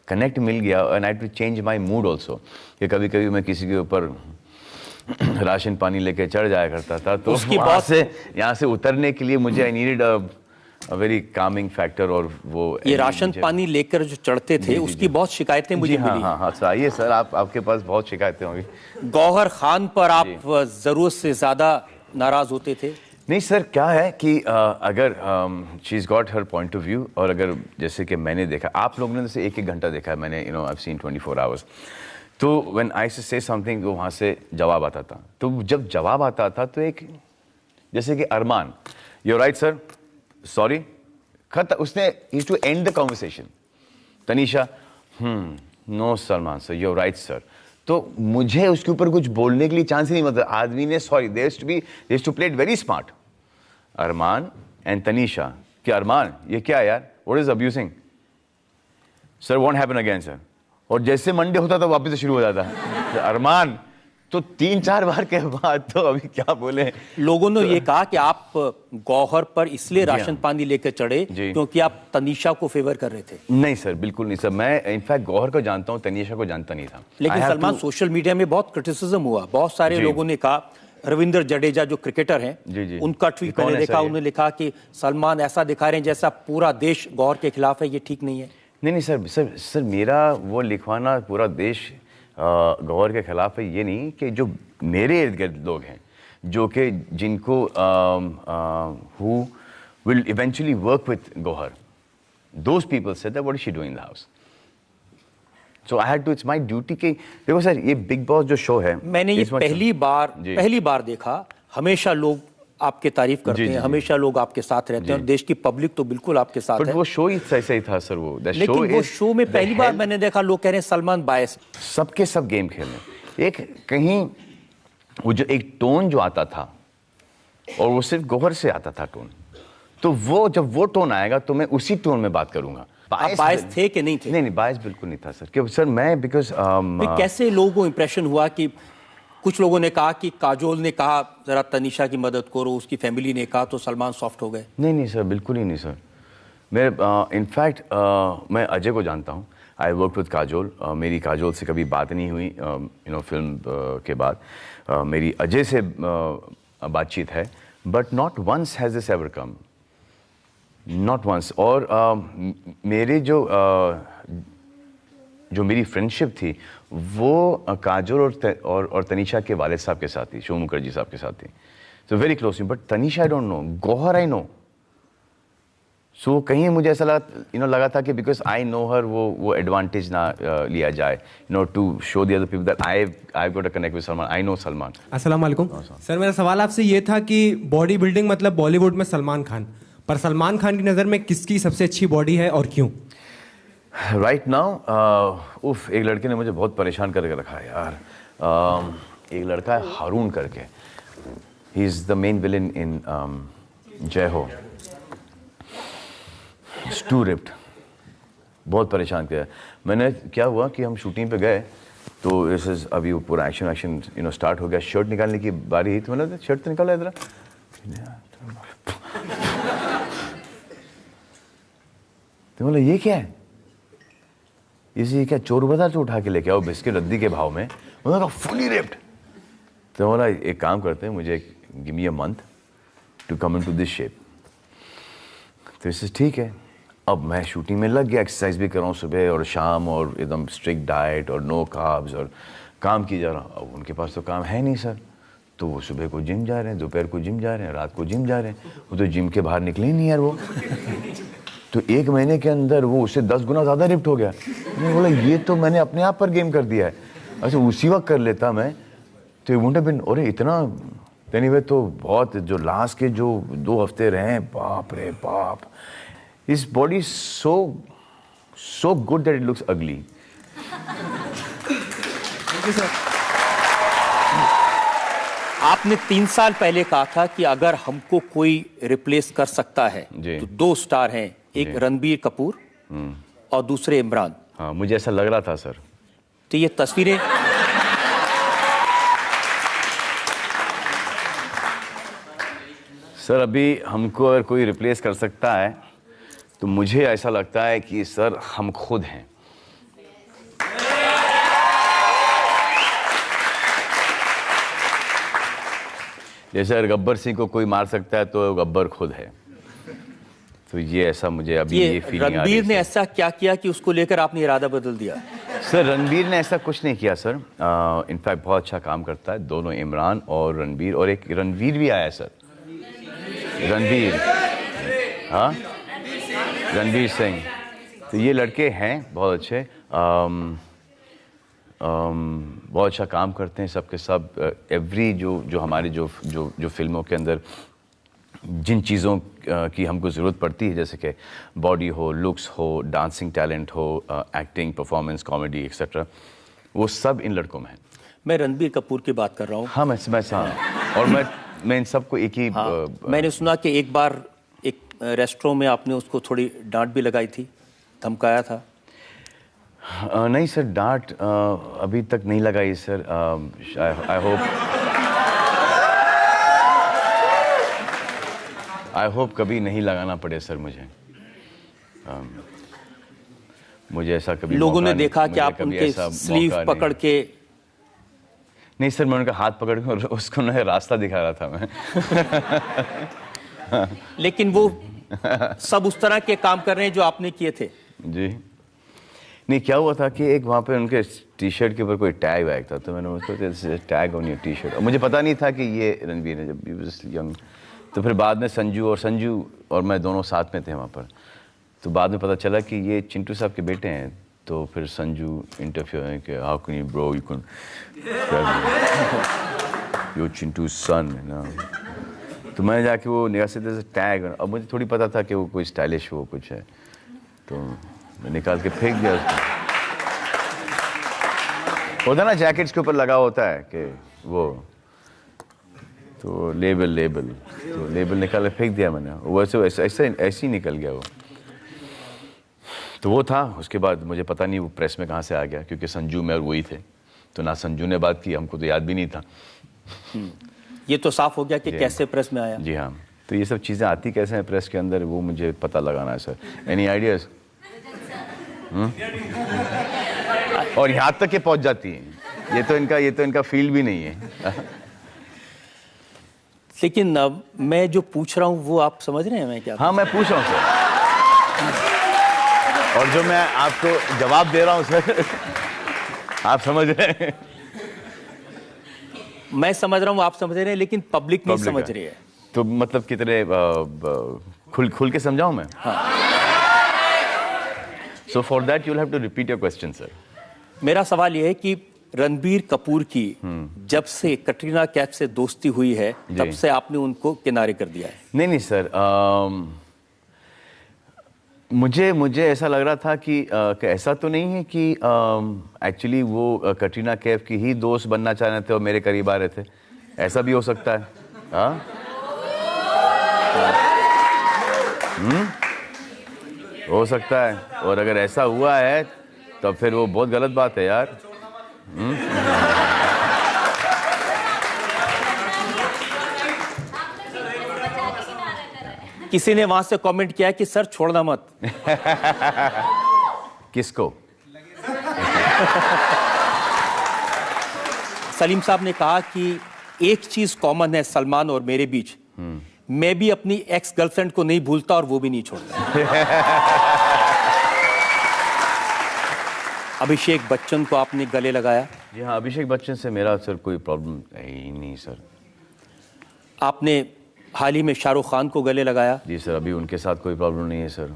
कनेक्ट मिल गया, and I to change my mood also, कि कभी कभी मैं किसी के ऊपर राशन पानी लेके चढ़ जाया करता था, तो उसकी बात से यहाँ से उतरने के लिए मुझे I needed a very Kameng factor. और वो ये राशन पानी लेकर जो चढ़ते थे, उसकी बहुत शिकायतें मुझे मिली। हाँ, सर आइए सर, आपके पास बहुत शिकायतें होंगी। गौहर खान पर आप जरूरत से ज्यादा नाराज होते थे? नहीं सर, क्या है कि अगर she is got her point of view, और अगर जैसे कि मैंने देखा, आप लोगों ने जैसे 1-1 घंटा देखा है, मैंने आई हैव सीन 24 आवर्स, तो व्हेन आई से समथिंग, वहाँ से जवाब आता था। तो जब जवाब आता था तो एक जैसे कि Arman, you right sir, sorry, खत उसने used to end the conversation. Tanisha, no Salman sir, you right sir. तो मुझे उसके ऊपर कुछ बोलने के लिए चांस ही नहीं, मतलब आदमी ने sorry, there to play it very smart. Arman and Tanisha, कि अरमान ये क्या है यार, what is abusing sir, won't happen again sir. और जैसे मंडे होता था वापस से शुरू हो जाता है अरमान। तो 3-4 बार के बाद तो अभी क्या बोले। लोगों ने ये कहा कि आप गौहर पर इसलिए राशन पानी लेकर चढ़े क्योंकि आप तनीषा को फेवर कर रहे थे। नहीं सर, बिल्कुल नहीं सर, मैं इनफैक्ट गौहर को जानता हूँ, तनीषा को जानता नहीं था। लेकिन सलमान, सोशल मीडिया में बहुत क्रिटिसिज्म हुआ, बहुत सारे लोगों ने कहा, रविंद्र जडेजा जो क्रिकेटर हैं, उनका ट्वीट मैंने देखा, उन्होंने लिखा कि सलमान ऐसा दिखा रहे हैं जैसा पूरा देश गौहर के खिलाफ है, ये ठीक नहीं है। नहीं सर, मेरा वो लिखवाना पूरा देश गौहर के खिलाफ है ये नहीं, कि जो मेरे इर्द गिर्द लोग हैं, जो कि जिनको who will eventually work with Gohar, those people said that what is she doing in the house? So I had to, it's my duty कि देखो सर, ये बिग बॉस जो शो है, मैंने ये पहली बार देखा। हमेशा लोग आपके तारीफ करते हैं, हमेशा लोग आपके साथ रहते हैं, और देश की पब्लिक तो बिल्कुल आपके साथ है। वो शो ही सही था सर, वो लेकिन वो शो में पहली बार मैंने देखा लोग कह रहे हैं सलमान बायस। सबके सब गेम खेल रहे, एक कहीं वो जो एक टोन जो आता था, और वो सिर्फ गौहर से आता था टोन, तो वो जब वो टोन आएगा तो मैं उसी टोन में बात करूंगा। बायस थे कि नहीं थे? नहीं, बायस बिल्कुल नहीं था सर, क्योंकि सर मैं बिकॉज कैसे लोगों को इंप्रेशन हुआ कि कुछ लोगों ने कहा कि काजोल ने कहा जरा तनीषा की मदद करो, उसकी फैमिली ने कहा तो सलमान सॉफ्ट हो गए। नहीं सर, बिल्कुल ही नहीं सर। मैं इनफैक्ट मैं अजय को जानता हूँ, आई वर्क विद काजोल, मेरी काजोल से कभी बात नहीं हुई फिल्म के बाद, मेरी अजय से बातचीत है, but not once has this ever come, not once. और मेरे जो मेरी फ्रेंडशिप थी वो काजोल और तनीषा के वालिद साहब के साथ थी, शोम मुखर्जी साहब के साथ थी, so very close. But Tanisha I don't know, Gauhar I know. So कहीं मुझे ऐसा लगा था कि बिकॉज आई नो हर, वो एडवांटेज ना लिया जाए, to show the other people that I got a connect with Salman, I know Salman. अस्सलाम वालेकुम सर, मेरा सवाल आपसे ये था कि बॉडी बिल्डिंग मतलब बॉलीवुड में सलमान खान, पर सलमान खान की नज़र में किसकी सबसे अच्छी बॉडी है और क्यों? राइट नाउ उफ, एक लड़के ने मुझे बहुत परेशान करके रखा है यार। एक लड़का है हारून करके, he is the main villain in जय हो, टू रिप्ड, बहुत परेशान किया। मैंने क्या हुआ कि हम शूटिंग पे गए, तो इस अभी वो पूरा एक्शन स्टार्ट हो गया, शर्ट निकालने की बारी, तो मैंने शर्ट तो निकाला इधर, तो बोला ये क्या है, इसी क्या चोर बाजार से उठा के लेके आओ बिस्किट रद्दी के भाव में, उन्होंने कहा फुली रिप्ड। तो बोला एक काम करते हैं, मुझे give me a month to come into this shape. तो इससे ठीक है, अब मैं शूटिंग में लग गया, एक्सरसाइज भी कर रहा हूँ सुबह और शाम, और एकदम स्ट्रिक्ट डाइट और नो कार्ब्स, और काम की जा रहा हूँ। अब उनके पास तो काम है नहीं सर, तो वो सुबह को जिम जा रहे हैं, दोपहर को जिम जा रहे हैं, रात को जिम जा रहे हैं, वो तो जिम के बाहर निकले ही नहीं यार वो। तो 1 महीने के अंदर वो उससे 10 गुना ज़्यादा रिप्ट हो गया। मैंने बोला ये तो मैंने अपने आप पर गेम कर दिया है, अच्छा उसी वक्त कर लेता मैं तो वुड हैव बीन, अरे इतना। एनीवे, तो बहुत जो लास्ट के जो 2 हफ्ते रहे, बाप रे बाप, इस body so good that it looks अगली। आपने 3 साल पहले कहा था कि अगर हमको कोई रिप्लेस कर सकता है तो 2 स्टार हैं, एक रणबीर कपूर और दूसरे इमरान। हाँ, मुझे ऐसा लग रहा था सर। तो ये तस्वीरें सर अभी हमको अगर कोई रिप्लेस कर सकता है तो मुझे ऐसा लगता है कि सर हम खुद हैं। जैसे अगर गब्बर सिंह को कोई मार सकता है तो गब्बर खुद है। तो ये ऐसा मुझे अभी ये फीलिंग आ रही है। रणबीर ने ऐसा क्या किया कि उसको लेकर आपने इरादा बदल दिया? सर रणबीर ने ऐसा कुछ नहीं किया सर। इनफैक्ट बहुत अच्छा काम करता है दोनों, इमरान और रणबीर। और एक रणवीर भी आया है सर, रणबीर, हाँ रणबीर सिंह। तो ये लड़के हैं बहुत अच्छे, बहुत अच्छा काम करते हैं सबके सब। एवरी जो हमारे जो फिल्मों के अंदर जिन चीज़ों की हमको ज़रूरत पड़ती है, जैसे कि बॉडी हो, लुक्स हो, डांसिंग टैलेंट हो, एक्टिंग, परफॉर्मेंस, कॉमेडी एक्सेट्रा, वो सब इन लड़कों में है। मैं रणबीर कपूर की बात कर रहा हूँ। हाँ मैं और मैं इन सबको एक ही मैंने सुना कि एक बार एक रेस्टोरेंट में आपने उसको थोड़ी डांट भी लगाई थी, धमकाया था। नहीं सर, डांट अभी तक नहीं लगाई सर। आई होप कभी नहीं लगाना पड़े सर मुझे। मुझे ऐसा कभी लोगों ने देखा कि आप उनके स्लीव पकड़ के। नहीं सर, मैं उनका हाथ पकड़ के उसको ना रास्ता दिखा रहा था मैं। लेकिन वो सब उस तरह के काम कर रहे हैं जो आपने किए थे। जी नहीं, क्या हुआ था कि एक वहाँ पे उनके टी शर्ट के ऊपर कोई टैग वैग था, तो मैंने उसको tag on your T shirt, और मुझे पता नहीं था कि ये रणबीर है जब यंग। तो फिर बाद में संजू और मैं दोनों साथ में थे वहाँ पर, तो बाद में पता चला कि ये चिंटू साहब के बेटे हैं। तो फिर संजू इंटरव्यू है कि how can you bro, you can your Chintu son ना। तो मैंने जाके वो निकाल से टैग, अब मुझे थोड़ी पता था कि वो कोई स्टाइलिश वो कुछ है, तो मैं निकाल के फेंक दिया उसको। होता ना जैकेट्स के ऊपर लगा होता है कि वो, तो लेबल निकाल के फेंक दिया मैंने। वो ऐसे ही निकल गया वो। तो वो था। उसके बाद मुझे पता नहीं वो प्रेस में कहाँ से आ गया, क्योंकि संजू में और वही थे, तो ना संजू ने बात की, हमको तो याद भी नहीं था। ये तो साफ हो गया कि कैसे प्रेस में आया। जी हाँ, तो ये सब चीज़ें आती कैसे हैं प्रेस के अंदर, वो मुझे पता लगाना है सर। Any ideas? और यहाँ तक के पहुँच जाती हैं। ये तो इनका फील्ड भी नहीं है। लेकिन मैं जो पूछ रहा हूँ वो आप समझ रहे हैं मैं क्या? हाँ मैं पूछ रहा हूँ सर, और जो मैं आपको जवाब दे रहा हूँ सर आप समझ रहे हैं। मैं समझ रहा हूँ, आप समझ रहे हैं, लेकिन पब्लिक नहीं समझ रही है। तो मतलब कितने खुल के समझाऊं मैं? हाँ। So for that you'll have to repeat your question, sir. मेरा सवाल यह है कि रणबीर कपूर की जब से कटरीना कैफ से दोस्ती हुई है तब से आपने उनको किनारे कर दिया है? नहीं सर, मुझे ऐसा लग रहा था कि ऐसा तो नहीं है कि एक्चुअली वो कटरीना कैफ की ही दोस्त बनना चाह रहे थे और मेरे करीब आ रहे थे। ऐसा भी हो सकता है। हाँ हो सकता है। और अगर ऐसा हुआ है तो फिर वो बहुत गलत बात है यार। किसी ने वहां से कमेंट किया कि सर छोड़ना मत। किसको? सलीम साहब ने कहा कि एक चीज कॉमन है सलमान और मेरे बीच, मैं भी अपनी एक्स गर्लफ्रेंड को नहीं भूलता और वो भी नहीं छोड़ता। अभिषेक बच्चन को आपने गले लगाया? जी हाँ, अभिषेक बच्चन से मेरा सर कोई प्रॉब्लम है ही नहीं सर। आपने हाल ही में शाहरुख खान को गले लगाया? जी सर, अभी उनके साथ कोई प्रॉब्लम नहीं है सर।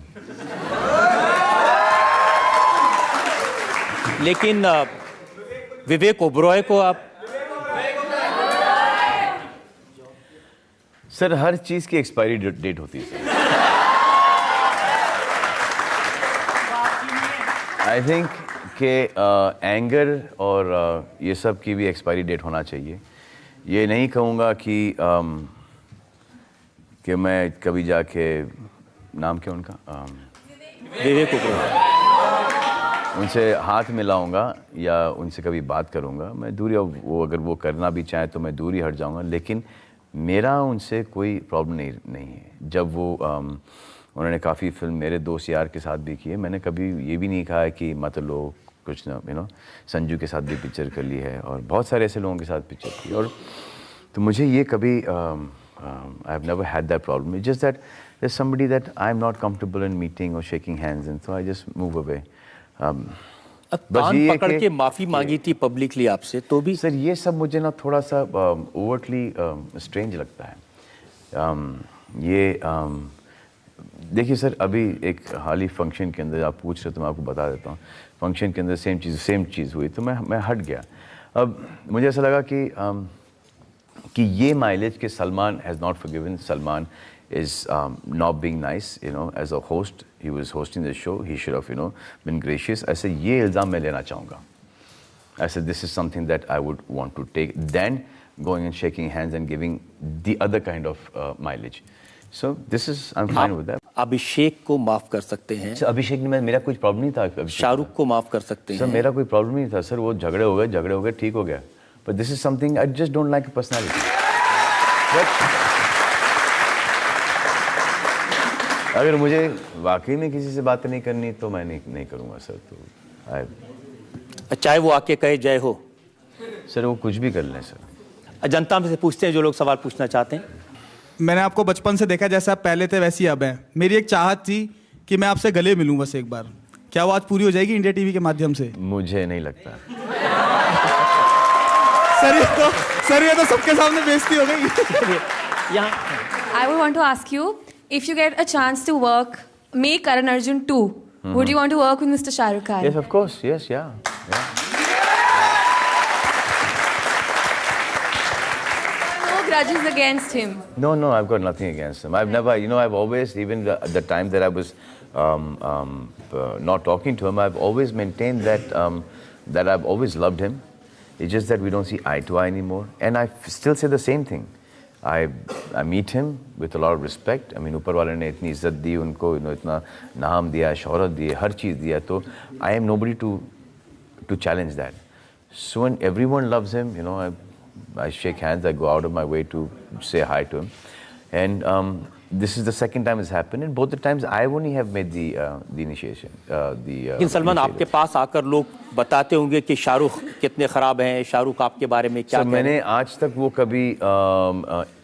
लेकिन विवेक ओबरॉय को आप? सर हर चीज की एक्सपायरी डेट होती है सर। आई थिंक कि एंगर और ये सब की भी एक्सपायरी डेट होना चाहिए। ये नहीं कहूँगा कि मैं कभी जाके, नाम क्या उनका, विवेक ओबरॉय, उनसे हाथ मिलाऊंगा या उनसे कभी बात करूंगा। मैं दूरी, वो अगर वो करना भी चाहे तो मैं दूर ही हट जाऊंगा, लेकिन मेरा उनसे कोई प्रॉब्लम नहीं है। जब वो उन्होंने काफ़ी फिल्म मेरे दोस्त यार के साथ भी की है, मैंने कभी ये भी नहीं कहा कि मत लो कुछ ना, संजू के साथ भी पिक्चर कर ली है और बहुत सारे ऐसे लोगों के साथ पिक्चर की, और तो मुझे ये कभी I have never had that problem. It's just that there is somebody that I am not comfortable in meeting और shaking hands and so I just move away. कान पकड़ के माफी मांगी थी पब्लिकली आपसे, तो भी सर ये सब मुझे ना थोड़ा सा ओवरटली स्ट्रेंज लगता है। ये देखिए सर, अभी एक हाल ही फंक्शन के अंदर आप पूछ रहे तो मैं आपको बता देता हूँ। फंक्शन के अंदर सेम चीज़ हुई तो मैं हट गया। अब मुझे ऐसा लगा कि ये माइलेज कि Salman has not forgiven, Salman is not being nice, as a host. He was hosting the show. He should have, been gracious. ऐसे ये इल्ज़ाम मैं लेना चाहूँगा। I said this is something that I would want to take. Then going and shaking hands and giving the other kind of mileage. So this is I'm fine with that. अभिषेक को माफ कर सकते हैं। सर अभिषेक ने मेरा कुछ problem नहीं था। शाहरुख को माफ कर सकते हैं। सर मेरा कोई प्रॉब्लम नहीं था सर, वो झगड़े हो गए ठीक हो गया। But this is something I just don't like a personality. अगर मुझे वाकई में किसी से बात नहीं करनी तो मैं नहीं करूँगा सर। तो चाहे वो आके कहे जय हो, सर वो कुछ भी कर लें सर। जनता में से पूछते हैं जो लोग सवाल पूछना चाहते हैं। मैंने आपको बचपन से देखा, जैसे आप पहले थे वैसी अब हैं। मेरी एक चाहत थी कि मैं आपसे गले मिलूं बस एक बार। क्या वो आज पूरी हो जाएगी इंडिया टीवी के माध्यम से? मुझे नहीं लगता। सर ये तो सबके सामने बेइज्जती हो गई। I would want to ask you, if you get a chance to work, make Karan Arjun 2, would you want to work with Mr. Shah Rukh Khan? Yes, of course. Yes, yeah. No grudges against him? No, I've got nothing against him. I've never, I've always, even the time that I was not talking to him, I've always maintained that I've always loved him. It's just that we don't see eye to eye anymore. And I still say the same thing. I meet him with a lot of respect. I mean, ऊपर वाले ने इतनी इज्जत दी उनको, इतना नाम दिया, शोहरत दी, हर चीज़ दिया, तो I am nobody to challenge that. So when everyone loves him, I shake hands, I go out of my way to say hi to him, and this is the second time it's happened, and both the times I only have made the initiation. लेकिन सलमान आपके पास आकर लोग बताते होंगे कि शाहरुख कितने खराब हैं, शाहरुख आपके बारे में क्या? मैंने आज तक वो कभी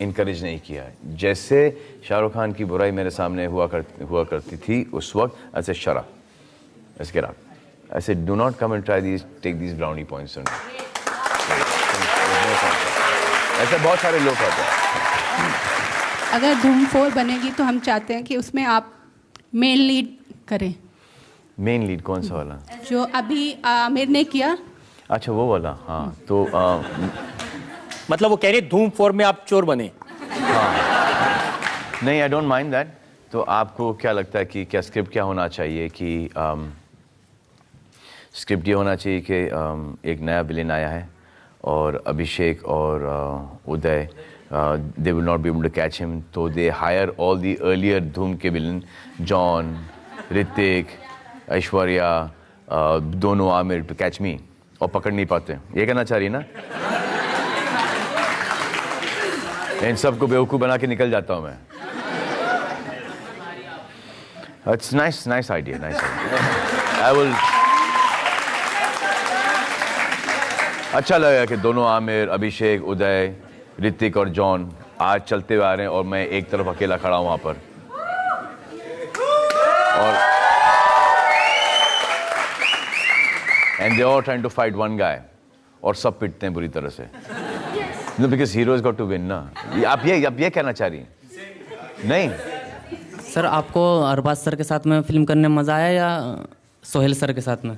इनकरेज नहीं किया है। जैसे शाहरुख खान की बुराई मेरे सामने हुआ करती थी उस वक्त, ऐसे शरा इसके रात ऐसे do not come and try take these brownie points. ऐसे बहुत सारे लोग होते हैं। अगर धूम 4 बनेगी तो हम चाहते हैं कि उसमें आप मेन लीड करें। मेन लीड कौन सा वाला? जो अभी आमिर ने किया। अच्छा वो वाला, हाँ। तो मतलब वो कह रहे धूम 4 में आप चोर बने? नहीं, आई डोंट माइंड दैट। तो आपको क्या लगता है कि क्या स्क्रिप्ट क्या होना चाहिए कि स्क्रिप्ट ये होना चाहिए कि एक नया विलेन आया है और अभिषेक और उदय they will not be able to catch him, so they hire all the earlier Dhoom के villain, John, Hrithik, Aishwarya, दोनों आमिर to catch me, और पकड़ नहीं पाते। ये कहना चाह रही है ना? इन सबको बेवकूफ़ बना के निकल जाता हूँ मैं। It's nice idea. I will. अच्छा लगेगा कि दोनों आमिर, अभिषेक, उदय, ऋतिक और जॉन आज चलते हुए आ रहे हैं और मैं एक तरफ अकेला खड़ा हूं वहां पर, और and they are trying to fight one guy, और सब पिटते हैं बुरी तरह से। No, because hero has got to win ना। आप ये कहना चाह रही हैं? नहीं सर, आपको अरबाज सर के साथ में फिल्म करने में मजा आया या सोहेल सर के साथ में?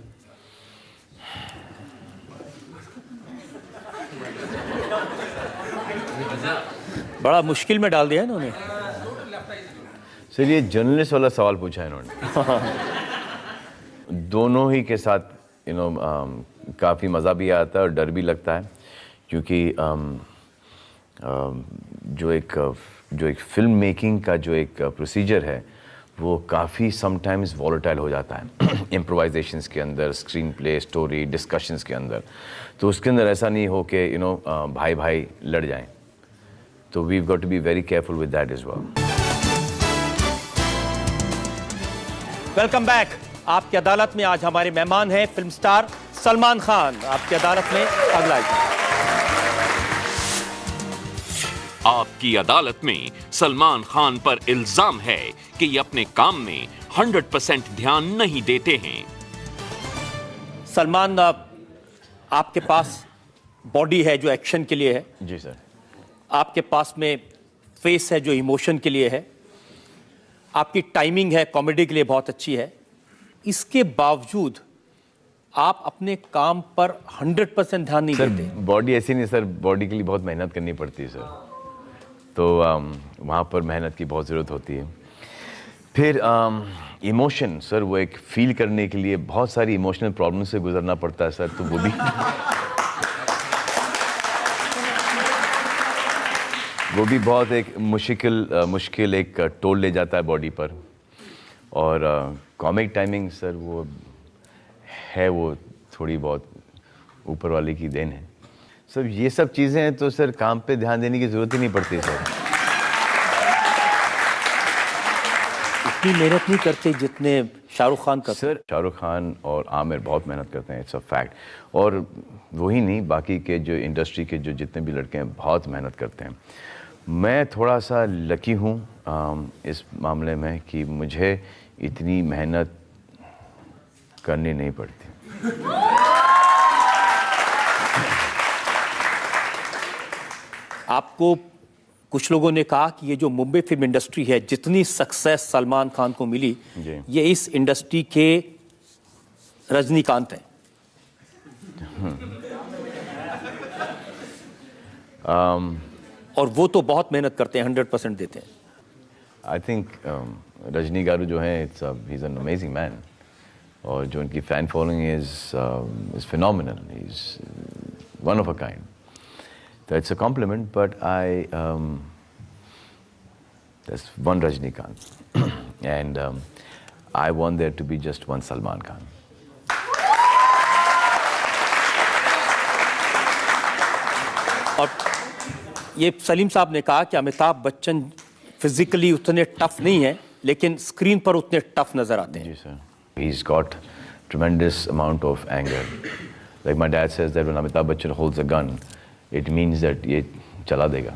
बड़ा मुश्किल में डाल दिया है इन्होंने। सर ये जर्नलिस्ट वाला सवाल पूछा है इन्होंने। दोनों ही के साथ काफ़ी मज़ा भी आता है और डर भी लगता है, क्योंकि जो एक फिल्म मेकिंग का जो एक प्रोसीजर है वो काफ़ी समटाइम्स वॉलेटाइल हो जाता है इम्प्रोवाइजेशंस के अंदर, स्क्रीन प्ले, स्टोरी, डिस्कशंस के अंदर। तो उसके अंदर ऐसा नहीं हो कि भाई भाई लड़ जाएं। तो we've got to be very careful with that as well. Welcome back. आपकी अदालत में आज हमारे मेहमान हैं फिल्म स्टार सलमान खान। आपकी अदालत में अगला आइटम। आपकी अदालत में सलमान खान पर इल्जाम है कि ये अपने काम में 100% ध्यान नहीं देते हैं। सलमान, आपके पास बॉडी है जो एक्शन के लिए है। जी सर। आपके पास में फेस है जो इमोशन के लिए है। आपकी टाइमिंग है कॉमेडी के लिए बहुत अच्छी है। इसके बावजूद आप अपने काम पर 100% ध्यान नहीं देते। बॉडी ऐसी नहीं सर, बॉडी के लिए बहुत मेहनत करनी पड़ती है सर, तो वहाँ पर मेहनत की बहुत ज़रूरत होती है। फिर इमोशन सर, वो एक फील करने के लिए बहुत सारी इमोशनल प्रॉब्लम से गुजरना पड़ता है सर, तो वो भी बहुत एक मुश्किल एक टोल ले जाता है बॉडी पर। और कॉमिक टाइमिंग सर वो है, वो थोड़ी बहुत ऊपर वाले की देन है। सर ये सब चीज़ें हैं तो सर काम पे ध्यान देने की ज़रूरत ही नहीं पड़ती सर। इतनी मेहनत नहीं करते जितने शाहरुख खान करते। सर शाहरुख खान और आमिर बहुत मेहनत करते हैं, इट्स अ फैक्ट। और वही नहीं, बाकी के जो इंडस्ट्री के जो जितने भी लड़के हैं बहुत मेहनत करते हैं। मैं थोड़ा सा लकी हूँ इस मामले में कि मुझे इतनी मेहनत करनी नहीं पड़ती। आपको कुछ लोगों ने कहा कि ये जो मुंबई फिल्म इंडस्ट्री है, जितनी सक्सेस सलमान खान को मिली, ये इस इंडस्ट्री के रजनीकांत हैं। और वो तो बहुत मेहनत करते हैं, 100% देते हैं। आई थिंक रजनी गारू जो हैं, he is an amazing man, और जो उनकी fan following is phenomenal, he is one of a kind. So it's a compliment, but there's one Rajnikant, and I want there to be just one Salman Khan. और ये सलीम साहब ने कहा कि Amitabh Bachchan physically उतने टफ नहीं है, लेकिन स्क्रीन पर उतने टफ नजर आते हैं। जी sir. He's got tremendous amount of anger. Like my dad says that when Amitabh Bachchan holds a gun, it means that ये चला देगा,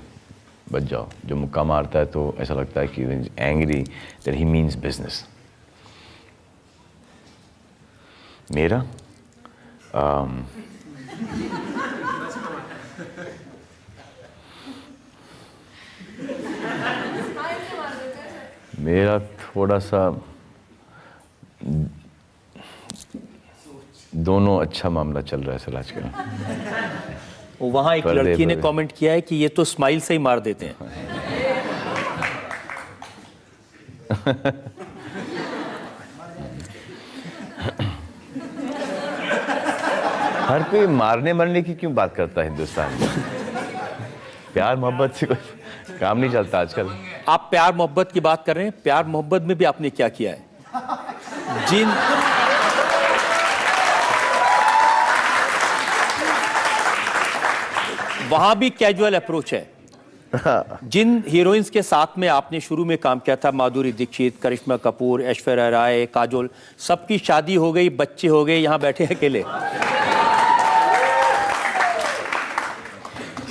बच जाओ। जो मुक्का मारता है तो ऐसा लगता है कि angry that he means business. मेरा मेरा थोड़ा सा दोनों अच्छा मामला चल रहा है सर आजकल। वहां एक लड़की ने कमेंट किया है कि ये तो स्माइल से ही मार देते हैं। हर कोई मारने मरने की क्यों बात करता है हिंदुस्तान में? प्यार मोहब्बत से कोई काम नहीं चलता आजकल। आप प्यार मोहब्बत की बात कर रहे हैं, प्यार मोहब्बत में भी आपने क्या किया है? वहां भी कैजुअल अप्रोच है। जिन हीरोइंस के साथ में आपने शुरू में काम किया था, माधुरी दीक्षित, करिश्मा कपूर, ऐश्वर्या राय, काजोल, सबकी शादी हो गई, बच्चे हो गए, यहां बैठे अकेले।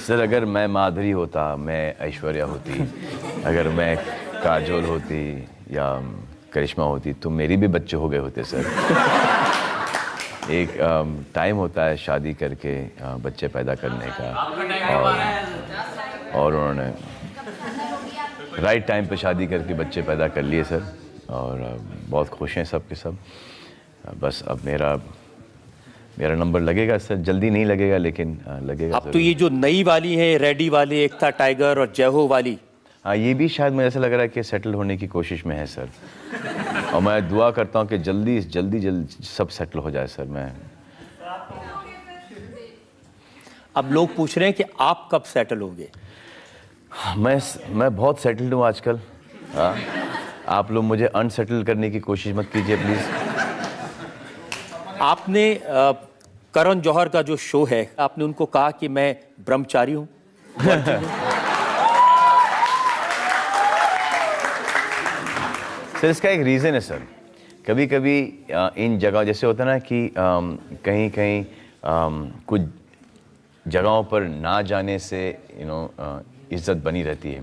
सर अगर मैं माधुरी होता, मैं ऐश्वर्या होती, अगर मैं काजोल होती या करिश्मा होती, तो मेरी भी बच्चे हो गए होते सर। एक टाइम होता है शादी करके बच्चे पैदा करने का, और उन्होंने राइट टाइम पे शादी करके बच्चे पैदा कर लिए सर, और बहुत खुश हैं सब के सब। बस अब मेरा नंबर लगेगा सर, जल्दी नहीं लगेगा लेकिन लगेगा। अब तो ये जो नई वाली है, रेडी वाली, एकता टाइगर और जयहो वाली, हाँ ये भी शायद मुझे ऐसा लग रहा है कि सेटल होने की कोशिश में है सर, और मैं दुआ करता हूँ कि जल्दी सब सेटल हो जाए सर। मैं अब लोग पूछ रहे हैं कि आप कब सेटल होंगे? मैं बहुत सेटल्ड हूँ आजकल। हाँ, आप लोग मुझे अनसेटल करने की कोशिश मत कीजिए प्लीज। आपने करण जौहर का जो शो है, आपने उनको कहा कि मैं ब्रह्मचारी हूँ। सर इसका एक रीज़न है सर। कभी कभी इन जगह जैसे होता है ना कि कहीं कहीं कुछ जगहों पर ना जाने से इज़्ज़त बनी रहती है।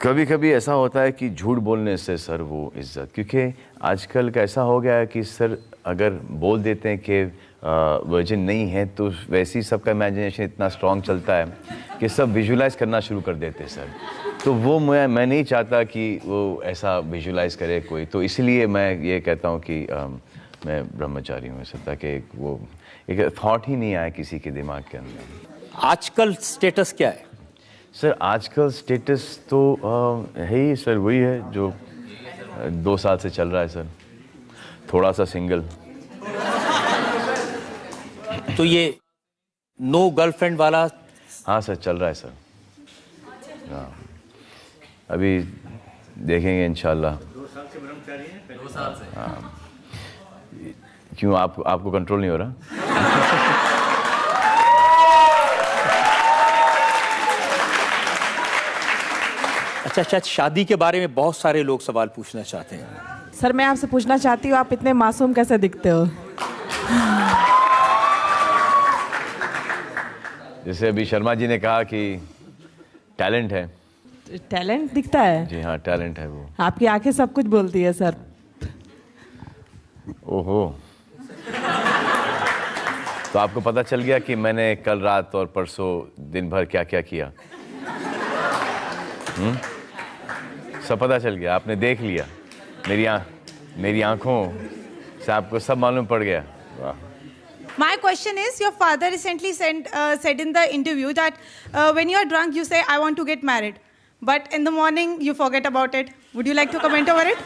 कभी कभी ऐसा होता है कि झूठ बोलने से सर वो इज़्ज़त, क्योंकि आजकल का ऐसा हो गया है कि सर अगर बोल देते हैं कि वर्जिन नहीं है तो वैसे ही सबका इमेजिनेशन इतना स्ट्रॉन्ग चलता है कि सब विजुलाइज करना शुरू कर देते हैं सर। तो वो मैं नहीं चाहता कि वो ऐसा विजुलाइज करे कोई, तो इसलिए मैं ये कहता हूँ कि मैं ब्रह्मचारी हूँ सर, ताकि वो एक थॉट ही नहीं आया किसी के दिमाग के अंदर। आजकल स्टेटस क्या है सर? आजकल स्टेटस तो है ही सर, वही है जो 2 साल से चल रहा है सर, थोड़ा सा सिंगल। तो ये नो गर्लफ्रेंड वाला? हाँ सर चल रहा है सर। हाँ अभी देखेंगे इंशाल्लाह। 2 साल से ब्रह्मचारी हैं? 2 साल से। हाँ क्यों आपको कंट्रोल नहीं हो रहा? अच्छा, शायद शादी के बारे में बहुत सारे लोग सवाल पूछना चाहते हैं। सर मैं आपसे पूछना चाहती हूँ, आप इतने मासूम कैसे दिखते हो? जैसे अभी शर्मा जी ने कहा कि टैलेंट है। टैलेंट दिखता है? जी हाँ टैलेंट है वो। आपकी आंखें सब कुछ बोलती है सर। ओहो, तो आपको पता चल गया कि मैंने कल रात और परसों दिन भर क्या क्या किया? सब पता चल गया, आपने देख लिया, मेरी आंखों से आपको सब मालूम पड़ गया। वाह। My question is, your father recently said in the interview that when you are drunk, you say, I want to get married. But in the morning, you forget about it. Would you like to comment over it?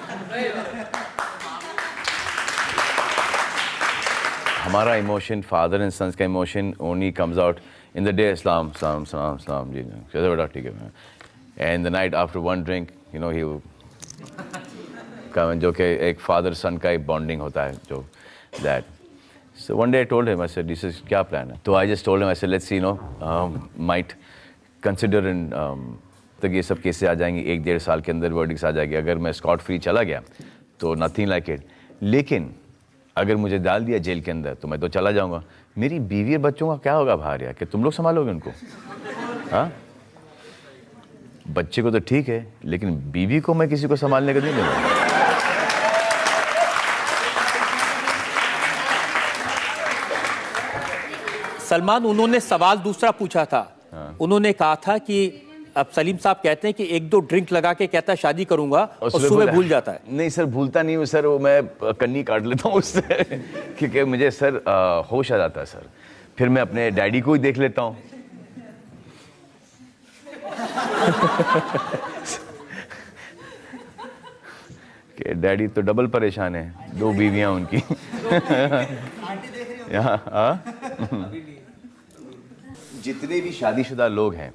हमारा emotion, father and sons का emotion only comes out in the day. सलाम सलाम सलाम सलाम जी, चलो बेटा ठीक है। And the night after 1 drink ही जो कि एक फादर सन का एक बॉन्डिंग होता है, जो that. So one day I told him, I said, this is क्या plan है? तो I just told him, I said, let's see, might consider in तक ये सब केसेस आ जाएंगे, 1-1.5 साल के अंदर वर्डिक्स आ जाएगी। अगर मैं स्कॉट फ्री चला गया तो नथिंग लाइक इट, लेकिन अगर मुझे डाल दिया जेल के अंदर तो मैं तो चला जाऊंगा। मेरी बीवी और बच्चों का क्या होगा बाहर? यार कि तुम लोग संभालोगे उनको? हाँ, बच्चे को तो ठीक है, लेकिन बीवी को मैं किसी को संभालने का नहीं दूंगा। सलमान, उन्होंने सवाल दूसरा पूछा था। हाँ। उन्होंने कहा था कि अब सलीम साहब कहते हैं कि 1-2 ड्रिंक लगा के कहता है शादी करूंगा और सुबह भूल जाता है। नहीं सर, भूलता नहीं हूँ सर, वो मैं कन्नी काट लेता हूँ उससे क्योंकि मुझे सर होश आ जाता है सर। फिर मैं अपने डैडी को ही देख लेता हूँ। कि डैडी तो डबल परेशान है, 2 बीवियां उनकी। यहाँ जितने भी शादीशुदा लोग हैं,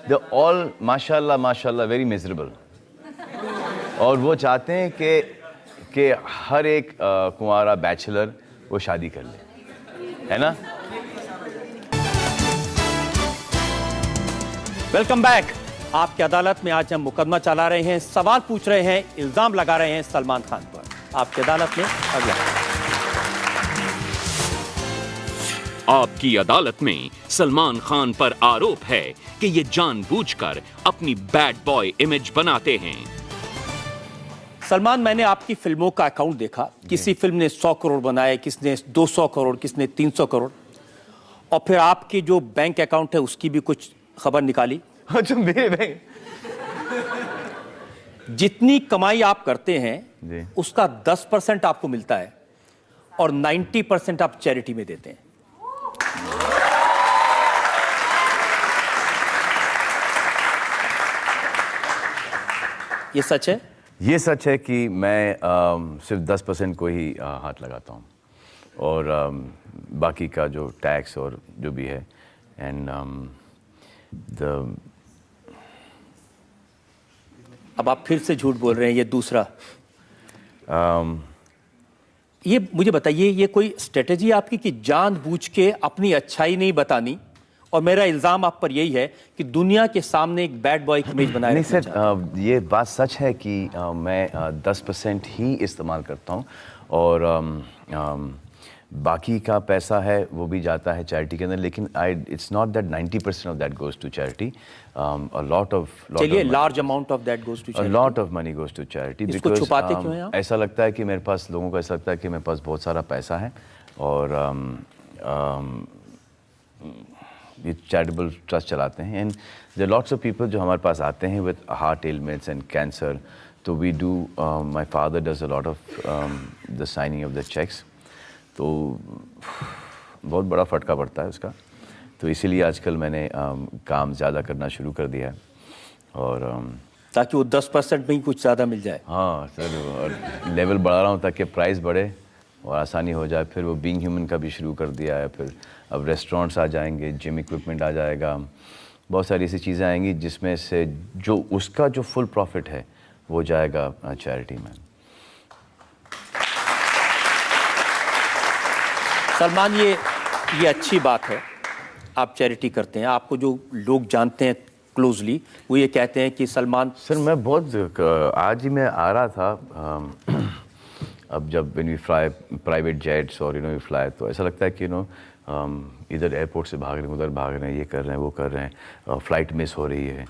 दे ऑल माशाल्लाह माशाल्लाह वेरी मिजरेबल, और वो चाहते हैं कि हर एक कुंवारा बैचलर वो शादी कर ले, है ना? Welcome back. आपकी अदालत में आज हम मुकदमा चला रहे हैं, सवाल पूछ रहे हैं, इल्जाम लगा रहे हैं सलमान खान पर। आपकी अदालत में अगला। आपकी अदालत में सलमान खान पर आरोप है कि ये जानबूझकर अपनी बैड बॉय इमेज बनाते हैं। सलमान, मैंने आपकी फिल्मों का अकाउंट देखा। किसी फिल्म ने 100 करोड़ बनाए, किसने 200 करोड़, किसने 300 करोड़, और फिर आपके जो बैंक अकाउंट है उसकी भी कुछ खबर निकाली। अच्छा, मेरे बैंक? जितनी कमाई आप करते हैं उसका 10% आपको मिलता है और 90% आप चैरिटी में देते हैं। ये सच है? ये सच है कि मैं सिर्फ 10% को ही हाथ लगाता हूँ, और बाकी का जो टैक्स और जो भी है एंड अब आप फिर से झूठ बोल रहे हैं। ये दूसरा ये मुझे बताइए, ये कोई स्ट्रेटेजी आपकी कि जानबूझ के अपनी अच्छाई नहीं बतानी और मेरा इल्जाम आप पर यही है कि दुनिया के सामने एक बैड बॉय की इमेज बनाए नहीं रखना सर, चाहते हैं। ये बात सच है कि मैं 10% ही इस्तेमाल करता हूँ और बाकी का पैसा है वो भी जाता है चैरिटी के अंदर, लेकिन it's not that 90% of that goes to charity. A lot of चलिए, large amount of that goes to charity, lot of money goes to charity. इसको छुपाते क्यों हैं आप? ऐसा लगता है कि मेरे पास, लोगों को ऐसा लगता है कि मेरे पास बहुत सारा पैसा है और ये चैरिटेबल ट्रस्ट चलाते हैं। And there lots of people जो हमारे पास आते हैं with heart ailments and cancer, तो we do, my father does a lot of the signing of the cheques, तो बहुत बड़ा फटका पड़ता है उसका। तो इसीलिए आजकल मैंने काम ज़्यादा करना शुरू कर दिया है और ताकि वो 10% में ही कुछ ज़्यादा मिल जाए। हाँ सर, और लेवल बढ़ा रहा हूँ ताकि प्राइस बढ़े और आसानी हो जाए। फिर वो बीइंग ह्यूमन का भी शुरू कर दिया है, फिर अब रेस्टोरेंट्स आ जाएंगे, जिम इक्विपमेंट आ जाएगा, बहुत सारी ऐसी चीज़ें आएंगी जिसमें से जो उसका जो फुल प्रॉफिट है वो जाएगा चैरिटी में। सलमान, ये अच्छी बात है, आप चैरिटी करते हैं। आपको जो लोग जानते हैं क्लोजली वो ये कहते हैं कि सलमान। सर मैं बहुत, आज ही मैं आ रहा था, अब जब when we fly private jets और वी फ्लाई, तो ऐसा लगता है कि इधर एयरपोर्ट से भाग रहे हैं, उधर भाग रहे हैं, ये कर रहे हैं, वो कर रहे हैं, फ्लाइट मिस हो रही है।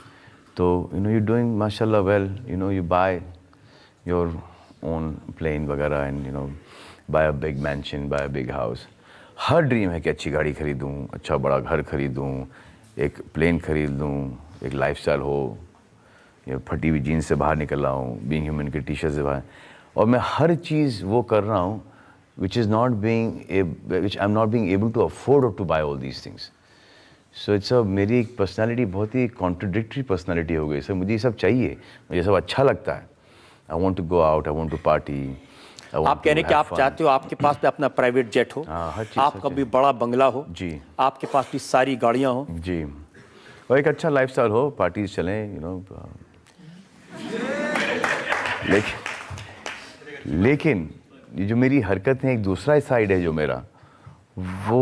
तो यू डूइंग माशाल्लाह well, you buy your own plane वगैरह and buy a big mansion, buy a big house. Her dream है कि अच्छी गाड़ी खरीदूँ, अच्छा बड़ा घर खरीदूँ, एक प्लेन खरीद लूँ, एक लाइफस्टाइल हो, या फटी हुई जीन्स से बाहर निकल रहा हूँ, बीइंग ह्यूमन के टी शर्ट से बाहर, और मैं हर चीज़ वो कर रहा हूँ which I'm not being able to afford to buy all these things. So it's मेरी एक पर्सनालिटी बहुत ही कॉन्ट्रडिक्टरी पर्सनालिटी हो गई सर। मुझे ये सब चाहिए, मुझे सब अच्छा लगता है। I want to go out, I want to party. आप कह रहे हैं कि आप चाहते हो आपके पास भी अपना प्राइवेट जेट हो, आपका भी बड़ा बंगला हो जी, आपके पास भी सारी गाड़ियाँ हो जी, और एक अच्छा लाइफस्टाइल हो, पार्टीज चलें, लेकिन ये जो मेरी हरकत है, एक दूसरा साइड है जो मेरा, वो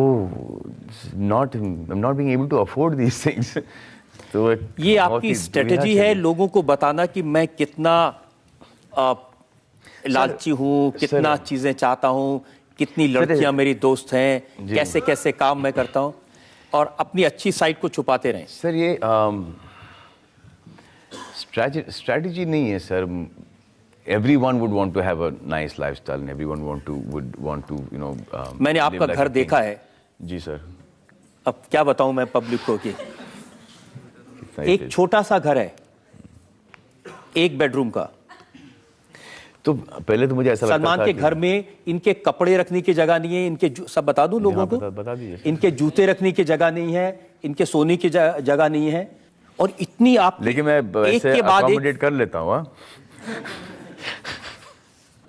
I'm not being able to afford these things. तो ये आपकी स्ट्रेटजी है लोगों को बताना कि मैं कितना लालची हूँ, कितना चीजें चाहता हूँ, कितनी लड़कियां मेरी दोस्त हैं, कैसे कैसे काम मैं करता हूँ, और अपनी अच्छी साइड को छुपाते रहें। सर ये स्ट्रेटजी नहीं है sir. Everyone would want to have a nice lifestyle and everyone would want to मैंने आपका घर देखा है जी सर। अब क्या बताऊं मैं पब्लिक को कि एक छोटा सा घर है, एक बेडरूम का। तो पहले तो मुझे ऐसा लगता था सलमान के घर में इनके कपड़े रखने की जगह नहीं है, इनके सब बता दूं लोगों को, बता दीजिए। इनके जूते रखने की जगह नहीं है, इनके सोने की जगह नहीं है, और इतनी आप, लेकिन मैं वैसे अकोमोडेट कर लेता हूँ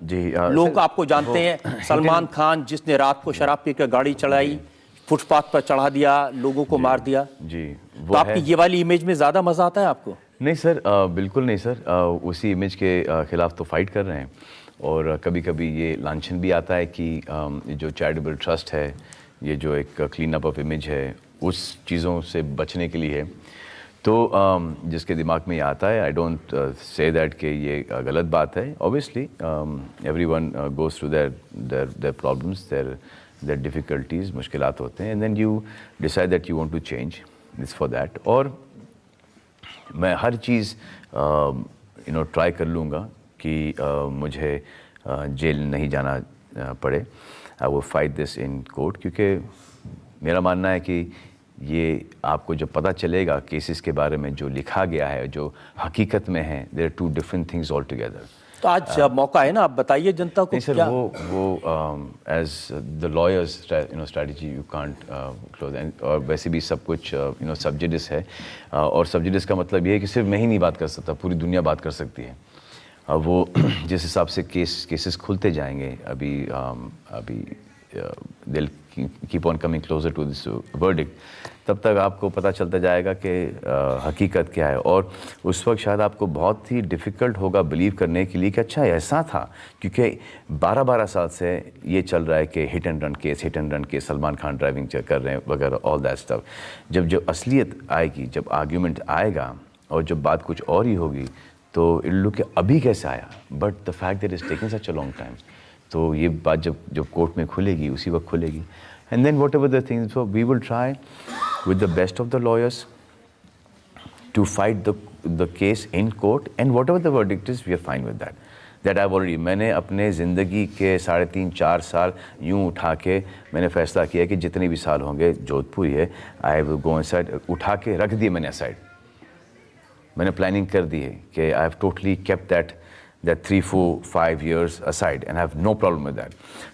जी। लोग आपको जानते हैं, सलमान खान जिसने रात को शराब पीकर गाड़ी चलाई, फुटपाथ पर चढ़ा दिया, लोगों को मार दिया जी। तो आपकी ये वाली इमेज में ज्यादा मजा आता है आपको? नहीं सर, बिल्कुल नहीं सर। उसी इमेज के खिलाफ तो फाइट कर रहे हैं, और कभी कभी ये लांछन भी आता है कि जो चैरिटेबल ट्रस्ट है, ये जो एक क्लीन अप ऑफ इमेज है, उस चीज़ों से बचने के लिए है। तो जिसके दिमाग में ये आता है, आई डोंट से दैट कि ये गलत बात है। Obviously everyone goes through their problems, their difficulties, मुश्किलात होते हैं, and then you decide that you want to change this for that. और मैं हर चीज़ ट्राई कर लूँगा कि मुझे जेल नहीं जाना पड़े। I will fight this in court, क्योंकि मेरा मानना है कि ये आपको जब पता चलेगा केसेस के बारे में, जो लिखा गया है, जो हकीकत में है, there are two different things all together. तो आज मौका है ना, आप बताइए जनता को। नहीं सर, वो as the lawyers strategy you can't close, और वैसे भी सब कुछ सब्जेडिस है, और सब्जेडिस का मतलब ये है कि सिर्फ मैं ही नहीं बात कर सकता, पूरी दुनिया बात कर सकती है। वो जिस हिसाब से केसेस खुलते जाएंगे, अभी they'll keep on coming closer to this verdict, तब तक आपको पता चलता जाएगा कि हकीकत क्या है। और उस वक्त शायद आपको बहुत ही डिफ़िकल्ट होगा बिलीव करने के लिए कि अच्छा ऐसा था, क्योंकि 12-12 साल से ये चल रहा है कि hit and run case, Salman Khan driving कर रहे हैं वगैरह, ऑल दैट स्टफ। जब असलियत आएगी, जब आर्ग्यूमेंट आएगा और जब बात कुछ और ही होगी, तो इट लुक अभी कैसे आया, but the fact that is taking such a long time, तो ये बात जब कोर्ट में खुलेगी उसी वक्त खुलेगी। And then whatever the things, so we will try with the best of the lawyers to fight the case in court, and whatever the verdict is, we are fine with that. That I've already, मैंने अपने ज़िंदगी के 3.5-4 साल यूँ उठा के मैंने फैसला किया कि जितने भी साल होंगे जोधपुर है, I will go inside, उठा के रख दिए मैंने aside। मैंने प्लानिंग कर दी है कि I have totally kept that 3-4-5 years aside and have no problem with that.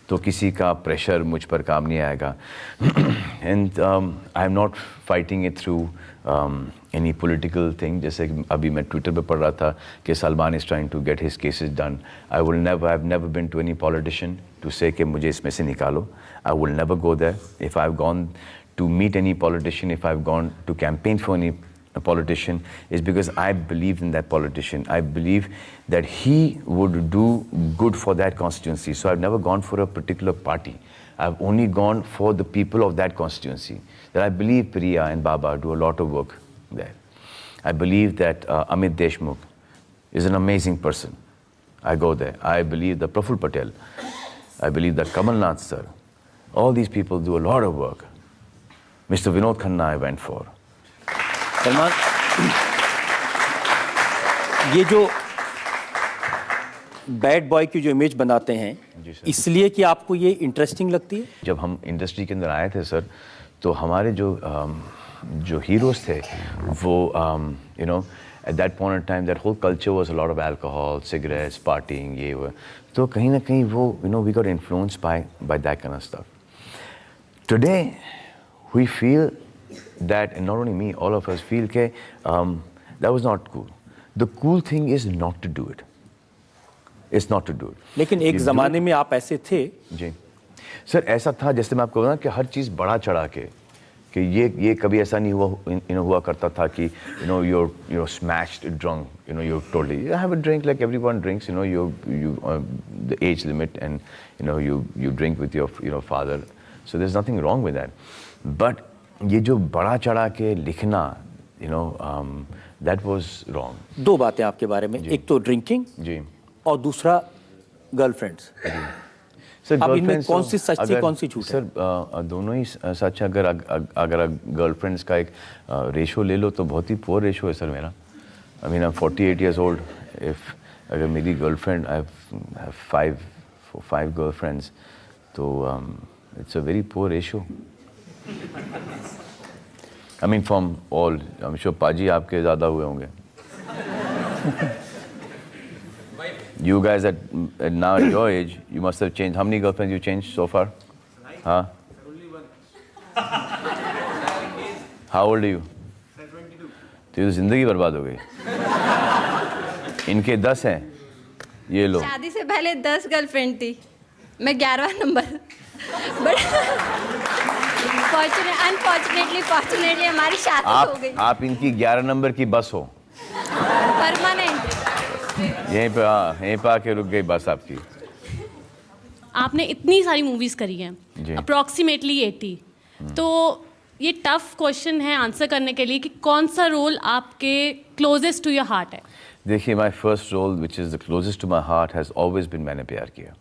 तो किसी का प्रेशर मुझ पर काम नहीं आएगा। And I am not fighting it through any political thing. जैसे अभी मैं ट्विटर पे पढ़ रहा था कि Salman is trying to get his cases done. I've never been to any politician to say कि मुझे इसमें से निकालो. I will never go there. If I've gone to meet any politician, if I've gone to campaign for any politician, is because I believed in that politician. I believe that he would do good for that constituency. So I've never gone for a particular party. I've only gone for the people of that constituency. That I believe Priya and Baba do a lot of work there. I believe that Amit Deshmukh is an amazing person. I go there. I believe that Praful Patel. I believe that Kamal Nath sir. All these people do a lot of work. Mr. Vinod Khanna I went for. Salman, ये जो bad boy की जो image बनाते हैं, इसलिए कि आपको ये इंटरेस्टिंग लगती है? जब हम इंडस्ट्री के अंदर आए थे सर, तो हमारे जो हीरोज थे वो you know at that point in time that whole culture was a lot of alcohol, cigarettes, partying, ये वो, तो कहीं ना कहीं वो you know we got influenced by that kind of stuff. Today we feel that, and not only me, all of us feel that that was not cool. The cool thing is not to do it. It's not to do it. लेकिन एक ज़माने में आप ऐसे थे? जी sir, ऐसा था, जैसे मैं आपको बताऊं कि हर चीज़ बढ़ा चढ़ा के कि ये कभी ऐसा नहीं हुआ करता था कि you're smashed drunk, you're totally, you have a drink like everyone drinks, you the age limit, and you drink with your father, so there's nothing wrong with that. But ये जो बड़ा चढ़ा के लिखना, that was wrong. दो बातें आपके बारे में, एक तो ड्रिंकिंग जी, और दूसरा गर्लफ्रेंड्स। सर अब इनमें कौन सी सच थी, कौन सी झूठ है? सर दोनों ही सच है। अगर गर्लफ्रेंड्स का एक रेशो ले लो तो बहुत ही पुअर रेशो है सर मेरा। I mean I am 48 years old. If अगर मेरी गर्लफ्रेंड, आई हैव 5 गर्लफ्रेंड्स, तो it's a very poor ratio. I mean from all, I'm sure पाजी आपके ज़्यादा हुए होंगे। You guys at now at your age, you must have changed. How many girlfriends you changed so far? हाँ? How old are you? 22. तो ज़िंदगी बर्बाद हो गई। इनके 10 हैं, ये लो। शादी से पहले 10 गर्लफ्रेंड थी, मैं 11वां नंबर। Unfortunately हमारी शादी हो गई। आप इनकी 11 नंबर की बस हो। परमानेंट। यहीं पे आके रुक गई बस आपकी। आपने इतनी सारी मूवीज करी हैं, अप्रॉक्सीमेटली 80, तो ये टफ क्वेश्चन है आंसर करने के लिए कि कौन सा रोल आपके क्लोजेस्ट टू योर हार्ट है? देखिए, my first role which is the closest to my heart has always been Maine Pyar किया।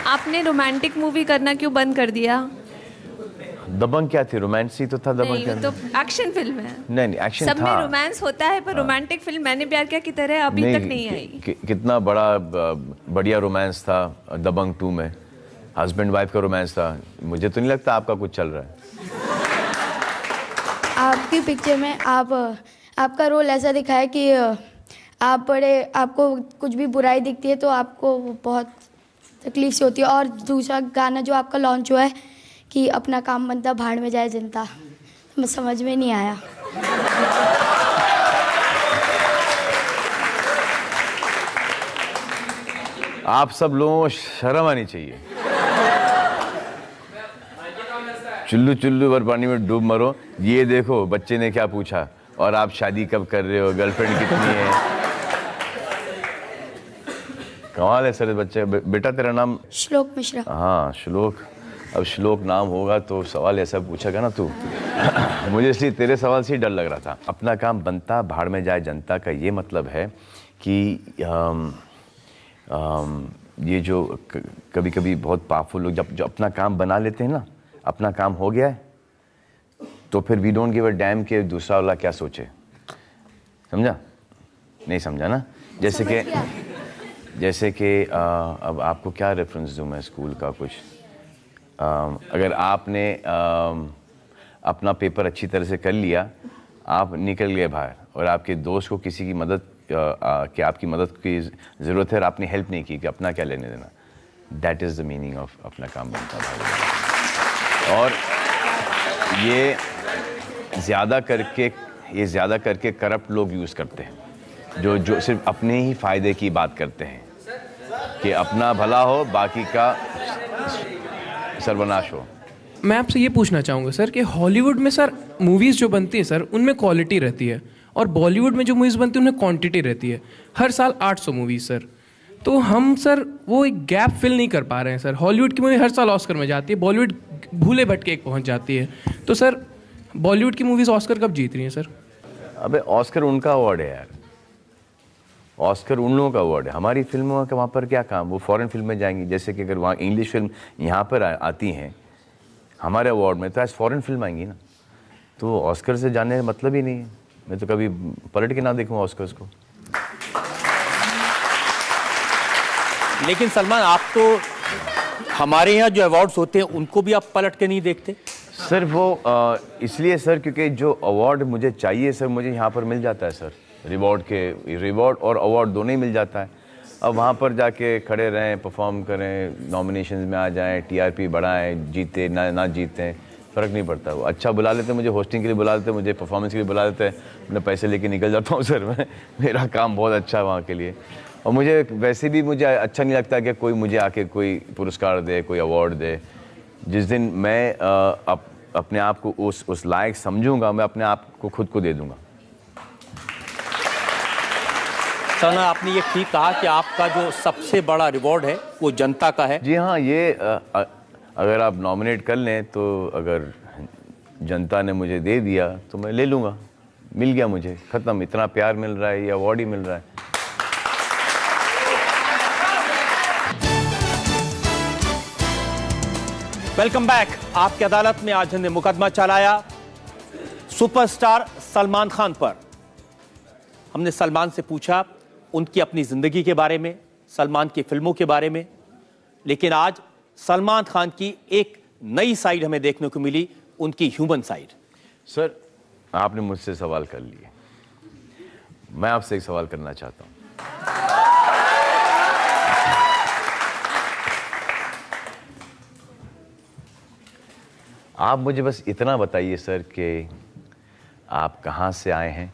आपने रोमांटिक मूवी करना क्यों बंद कर दिया? दबंग क्या थी? रोमांस ही तो था दबंग। नहीं, तो एक्शन फिल्म है। नहीं एक्शन था। सब में रोमांस होता है, पर रोमांटिक फिल्म मैंने प्यार किया की तरह अभी तक नहीं आई। कितना बढ़िया रोमांस था दबंग 2 में, हस्बैंड वाइफ का रोमांस था। मुझे तो नहीं लगता आपका कुछ चल रहा है। आपकी पिक्चर में आपका रोल ऐसा दिखा है कि आपको कुछ भी बुराई दिखती है तो आपको बहुत तकलीफ से होती है। और दूसरा गाना जो आपका लॉन्च हुआ है कि अपना काम बनता भाड़ में जाए जनता, तो समझ में नहीं आया। आप सब लोगों को शर्म आनी चाहिए। चुल्लू चुल्लू भर पानी में डूब मरो, ये देखो बच्चे ने क्या पूछा, और आप शादी कब कर रहे हो, गर्लफ्रेंड कितनी है। कमाल है सर बच्चे। बेटा तेरा नाम? श्लोक मिश्रा। हाँ श्लोक, अब श्लोक नाम होगा तो सवाल ऐसा पूछेगा ना तू। मुझे इसलिए तेरे सवाल से ही डर लग रहा था। अपना काम बनता भाड़ में जाए जनता का ये मतलब है कि ये जो कभी कभी बहुत पावरफुल लोग जब अपना काम बना लेते हैं ना, अपना काम हो गया है तो फिर we don't give a damn के दूसरा वाला क्या सोचे। समझा? नहीं समझा ना? जैसे कि अब आपको क्या रेफरेंस दूँ मैं स्कूल का कुछ। अगर आपने अपना पेपर अच्छी तरह से कर लिया, आप निकल गए बाहर और आपके दोस्त को किसी की मदद कि आपकी मदद की ज़रूरत है और आपने हेल्प नहीं की, कि अपना क्या लेने देना। That is the meaning of अपना काम बनता भाई। और ये ज़्यादा करके करप्ट लोग यूज़ करते हैं, जो सिर्फ अपने ही फ़ायदे की बात करते हैं कि अपना भला हो बाकी का सर्वनाश हो। मैं आपसे ये पूछना चाहूँगा सर कि हॉलीवुड में सर मूवीज़ जो बनती है सर उनमें क्वालिटी रहती है, और बॉलीवुड में जो मूवीज़ बनती है उनमें क्वांटिटी रहती है। हर साल 800 मूवीज़ सर, तो हम सर वो एक गैप फिल नहीं कर पा रहे हैं सर। हॉलीवुड की मूवी हर साल ऑस्कर में जाती है, बॉलीवुड भूले भटके एक पहुंच जाती है। तो सर बॉलीवुड की मूवीज़ ऑस्कर कब जीत रही हैं सर? अबे ऑस्कर उनका अवार्ड है यार, ऑस्कर उन लोगों का अवार्ड है। हमारी फिल्मों का वहाँ पर क्या काम, वो फॉरेन फिल्म में जाएंगी। जैसे कि अगर वहाँ इंग्लिश फिल्म यहाँ पर आती हैं हमारे अवार्ड में, तो एज फॉरेन फिल्म आएंगी ना, तो ऑस्कर से जाने का मतलब ही नहीं है। मैं तो कभी पलट के ना देखूँ ऑस्कर्स को। लेकिन सलमान, आप तो हमारे यहाँ जो अवार्ड्स होते हैं उनको भी आप पलट के नहीं देखते? सर वो इसलिए सर क्योंकि जो अवार्ड मुझे चाहिए सर मुझे यहाँ पर मिल जाता है सर। रिवॉर्ड और अवार्ड दोनों ही मिल जाता है। अब वहाँ पर जाके खड़े रहें, परफॉर्म करें, नॉमिनेशंस में आ जाएं, टीआरपी बढ़ाएं, जीते ना जीतें, फ़र्क नहीं पड़ता। वो अच्छा बुला लेते, मुझे होस्टिंग के लिए बुला लेते, मुझे परफॉर्मेंस के लिए बुला लेते, मैं पैसे लेके निकल जाता हूँ सर। मैं मेरा काम बहुत अच्छा है वहाँ के लिए। और मुझे वैसे भी मुझे अच्छा नहीं लगता कि कोई मुझे आके कोई पुरस्कार दे, कोई अवार्ड दे। जिस दिन मैं अपने आप को उस लायक समझूंगा, मैं अपने आप को खुद को दे दूंगा। सना, आपने ये ठीक कहा कि आपका जो सबसे बड़ा रिवॉर्ड है वो जनता का है। जी हाँ, ये अगर आप नॉमिनेट कर लें तो अगर जनता ने मुझे दे दिया तो मैं ले लूँगा। मिल गया मुझे, ख़त्म। इतना प्यार मिल रहा है, ये अवार्ड ही मिल रहा है। Welcome back. आपकी अदालत में आज हमने मुकदमा चलाया सुपरस्टार सलमान खान पर। हमने सलमान से पूछा उनकी अपनी जिंदगी के बारे में, सलमान की फिल्मों के बारे में, लेकिन आज सलमान खान की एक नई साइड हमें देखने को मिली, उनकी ह्यूमन साइड। सर, आपने मुझसे सवाल कर लिए, मैं आपसे एक सवाल करना चाहता हूं। आप मुझे बस इतना बताइए सर कि आप कहां से आए हैं,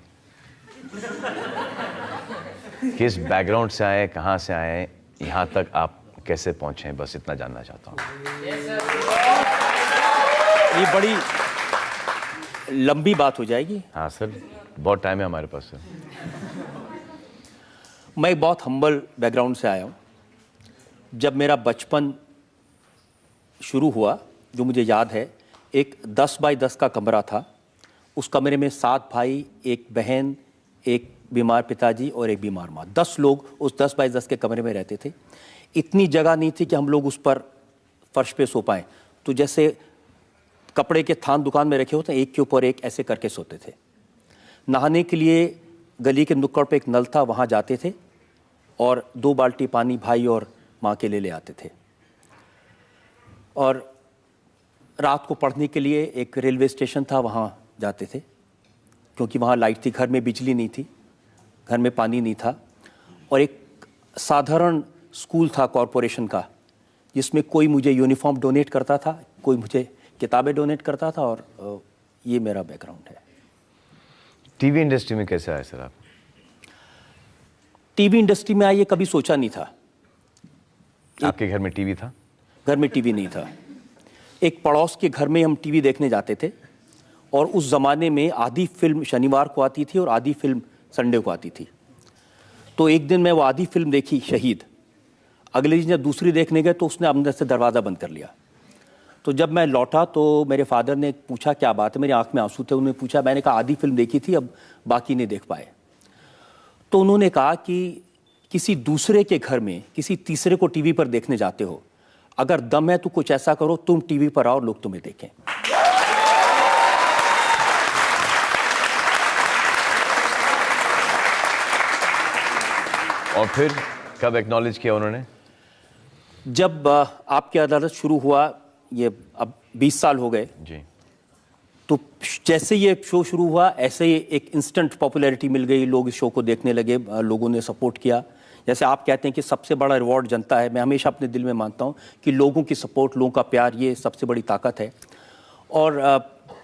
किस बैकग्राउंड से आए, कहां से आए, यहां तक आप कैसे पहुंचे हैं, बस इतना जानना चाहता हूं। ये बड़ी लंबी बात हो जाएगी। हाँ सर, बहुत टाइम है हमारे पास सर। मैं एक बहुत हम्बल बैकग्राउंड से आया हूँ। जब मेरा बचपन शुरू हुआ, जो मुझे याद है, एक 10 बाई 10 का कमरा था। उस कमरे में 7 भाई, एक बहन, एक बीमार पिताजी और एक बीमार माँ। 10 लोग उस 10 बाई 10 के कमरे में रहते थे। इतनी जगह नहीं थी कि हम लोग उस पर फर्श पे सो पाएँ, तो जैसे कपड़े के थान दुकान में रखे होते हैं, एक के ऊपर एक ऐसे करके सोते थे। नहाने के लिए गली के नुक्कड़ पे एक नल था, वहाँ जाते थे और 2 बाल्टी पानी भाई और माँ के लिए ले आते थे। और रात को पढ़ने के लिए एक रेलवे स्टेशन था, वहाँ जाते थे, क्योंकि वहाँ लाइट थी, घर में बिजली नहीं थी, घर में पानी नहीं था। और एक साधारण स्कूल था कॉरपोरेशन का, जिसमें कोई मुझे यूनिफॉर्म डोनेट करता था, कोई मुझे किताबें डोनेट करता था, और ये मेरा बैकग्राउंड है। टीवी इंडस्ट्री में कैसे आए सर आप? टीवी इंडस्ट्री में आइए कभी सोचा नहीं था। आपके घर में टीवी था? घर में टीवी नहीं था। एक पड़ोस के घर में हम टीवी देखने जाते थे और उस ज़माने में आधी फिल्म शनिवार को आती थी और आधी फिल्म संडे को आती थी। तो एक दिन मैं वो आधी फिल्म देखी, शहीद। अगले दिन जब दूसरी देखने गए तो उसने अंदर से दरवाज़ा बंद कर लिया। तो जब मैं लौटा तो मेरे फादर ने पूछा क्या बात है, मेरी आंख में आंसू थे। उन्होंने पूछा, मैंने कहा आधी फिल्म देखी थी, अब बाकी नहीं देख पाए। तो उन्होंने कहा कि किसी दूसरे के घर में किसी तीसरे को टीवी पर देखने जाते हो, अगर दम है तो कुछ ऐसा करो, तुम टीवी पर आओ, लोग तुम्हें देखें। और फिर कब एक्नॉलेज किया उन्होंने? जब आपकी अदालत शुरू हुआ, ये अब 20 साल हो गए जी, तो जैसे ये शो शुरू हुआ ऐसे ही एक इंस्टेंट पॉपुलैरिटी मिल गई, लोग इस शो को देखने लगे, लोगों ने सपोर्ट किया। जैसे आप कहते हैं कि सबसे बड़ा रिवॉर्ड जनता है, मैं हमेशा अपने दिल में मानता हूँ कि लोगों की सपोर्ट, लोगों का प्यार, ये सबसे बड़ी ताकत है। और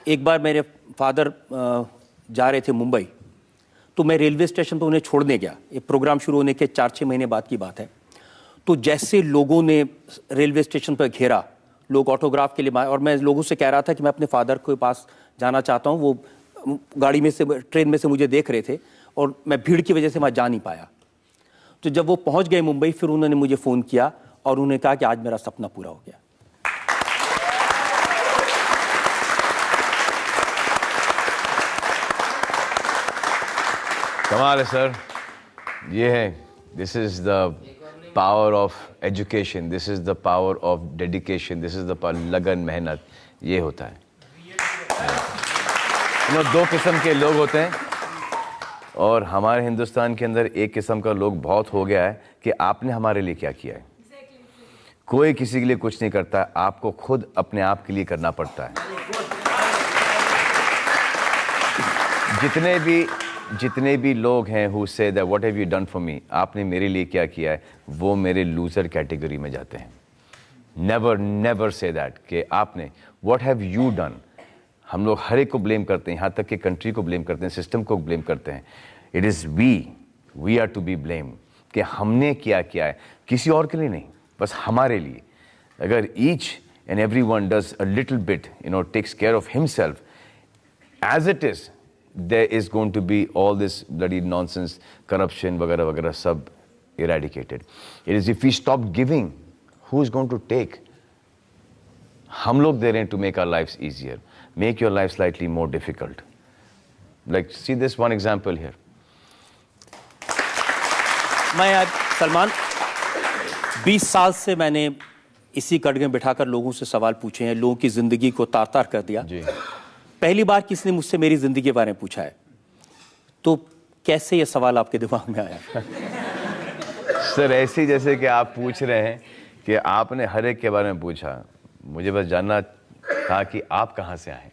एक बार मेरे फादर जा रहे थे मुंबई, तो मैं रेलवे स्टेशन पर उन्हें छोड़ने गया। ये प्रोग्राम शुरू होने के 4-6 महीने बाद की बात है। तो जैसे लोगों ने रेलवे स्टेशन पर घेरा, लोग ऑटोग्राफ के लिए, और मैं लोगों से कह रहा था कि मैं अपने फादर के पास जाना चाहता हूँ। वो गाड़ी में से, ट्रेन में से मुझे देख रहे थे और मैं भीड़ की वजह से वहाँ जा नहीं पाया। तो जब वो पहुँच गए मुंबई, फिर उन्होंने मुझे फ़ोन किया और उन्होंने कहा कि आज मेरा सपना पूरा हो गया। कमाल है सर, ये है, this is the power of education, this is the power of dedication, this is the power, लगन, मेहनत, ये होता है। दो किस्म के लोग होते हैं और हमारे हिंदुस्तान के अंदर एक किस्म का लोग बहुत हो गया है कि आपने हमारे लिए क्या किया है। कोई किसी के लिए कुछ नहीं करता, आपको खुद अपने आप के लिए करना पड़ता है। जितने भी लोग हैं who say that what have you done for me, आपने मेरे लिए क्या किया है, वो मेरे लूजर कैटेगरी में जाते हैं। never say that कि आपने what have you done। हम लोग हर एक को ब्लेम करते हैं, यहाँ तक कि कंट्री को ब्लेम करते हैं, सिस्टम को ब्लेम करते हैं। It is we are to be blame कि हमने क्या किया है, किसी और के लिए नहीं, बस हमारे लिए। अगर each and every one does a little bit, takes care of himself as it is, there is going to be all this bloody nonsense, corruption, वगैरह वगैरह, सब eradicated. It is if we stop giving, who is going to take? हम लोग दे रहे हैं to make our lives easier, make your life slightly more difficult. Like, see this one example here. मैं आज सलमान 20 साल से मैंने इसी कड़े में बिठाकर लोगों से सवाल पूछे हैं, लोगों की जिंदगी को तार-तार कर दिया जी। पहली बार किसी ने मुझसे मेरी जिंदगी के बारे में पूछा है, तो कैसे ये सवाल आपके दिमाग में आया? सर ऐसे जैसे कि आप पूछ रहे हैं कि आपने हर एक के बारे में पूछा, मुझे बस जानना था कि आप कहाँ से आए,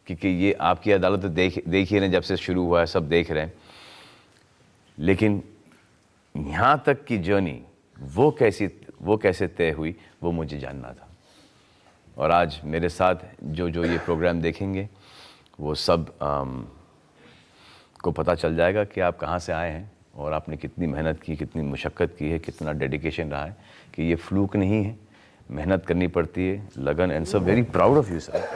क्योंकि ये आपकी अदालत तो देख ही रहे, जब से शुरू हुआ है सब देख रहे हैं, लेकिन यहाँ तक की जर्नी वो कैसे तय हुई, वो मुझे जानना था। और आज मेरे साथ जो ये प्रोग्राम देखेंगे वो सब को पता चल जाएगा कि आप कहाँ से आए हैं और आपने कितनी मेहनत की, कितनी मुशक्क़त की है, कितना डेडिकेशन रहा है, कि ये फ्लूक नहीं है, मेहनत करनी पड़ती है, लगन, and so very proud of you sir.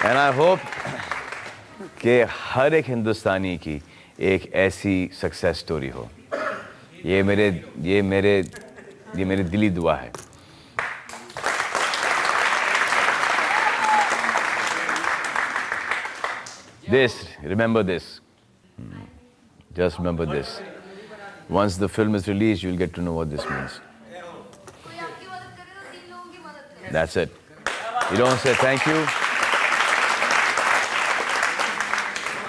And I hope कि हर एक हिंदुस्तानी की एक ऐसी सक्सेस स्टोरी हो। ये मेरे दिली दुआ है। Remember this. Just remember this. Once the film is released, you'll get to know what this means. That's it. You don't say thank you.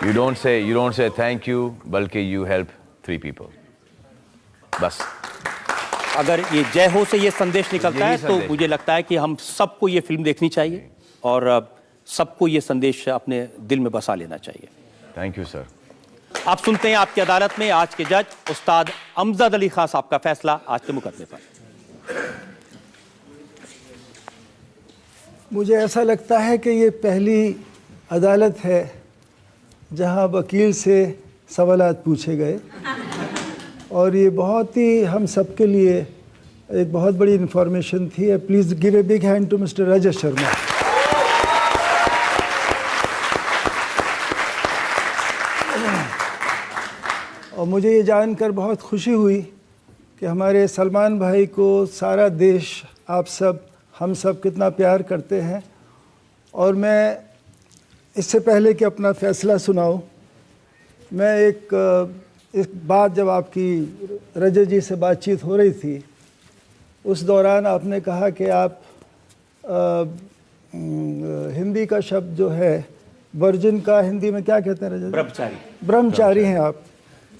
You don't say thank you, बल्कि you help 3 people. बस। अगर ये जय हो से ये संदेश निकलता है तो मुझे लगता है कि हम सबको ये फिल्म देखनी चाहिए और सबको ये संदेश अपने दिल में बसा लेना चाहिए। Thank you sir. आप सुनते हैं आपकी अदालत में आज के जज उस्ताद अमजद अली खान साहब का फैसला आज के मुकदमे पर। मुझे ऐसा लगता है कि ये पहली अदालत है जहां वकील से सवालात पूछे गए और ये बहुत ही हम सब के लिए एक बहुत बड़ी इंफॉर्मेशन थी। Please give a big hand to mister Rajat Sharma. और मुझे ये जानकर बहुत खुशी हुई कि हमारे सलमान भाई को सारा देश, आप सब, हम सब कितना प्यार करते हैं। और मैं इससे पहले कि अपना फ़ैसला सुनाऊं, मैं एक बात, जब आपकी रजत जी से बातचीत हो रही थी उस दौरान आपने कहा कि आप हिंदी का शब्द जो है वर्जिन का हिंदी में क्या कहते हैं रजत? ब्रह्मचारी। ब्रह्मचारी हैं आप।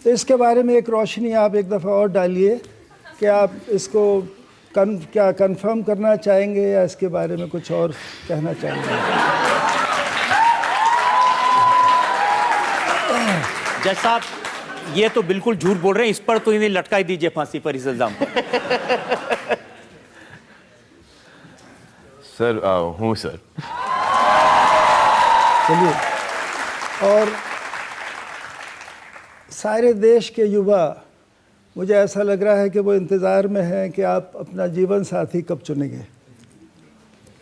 तो इसके बारे में एक रोशनी आप एक दफ़ा और डालिए कि आप इसको क्या कंफर्म करना चाहेंगे या इसके बारे में कुछ और कहना चाहेंगे? जज साहब, ये तो बिल्कुल झूठ बोल रहे हैं, इस पर तो इन्हें लटका ही दीजिए फांसी पर इस इल्जाम पर। सर हूँ सर। चलिए, और सारे देश के युवा, मुझे ऐसा लग रहा है कि वो इंतज़ार में हैं कि आप अपना जीवन साथी कब चुनेंगे।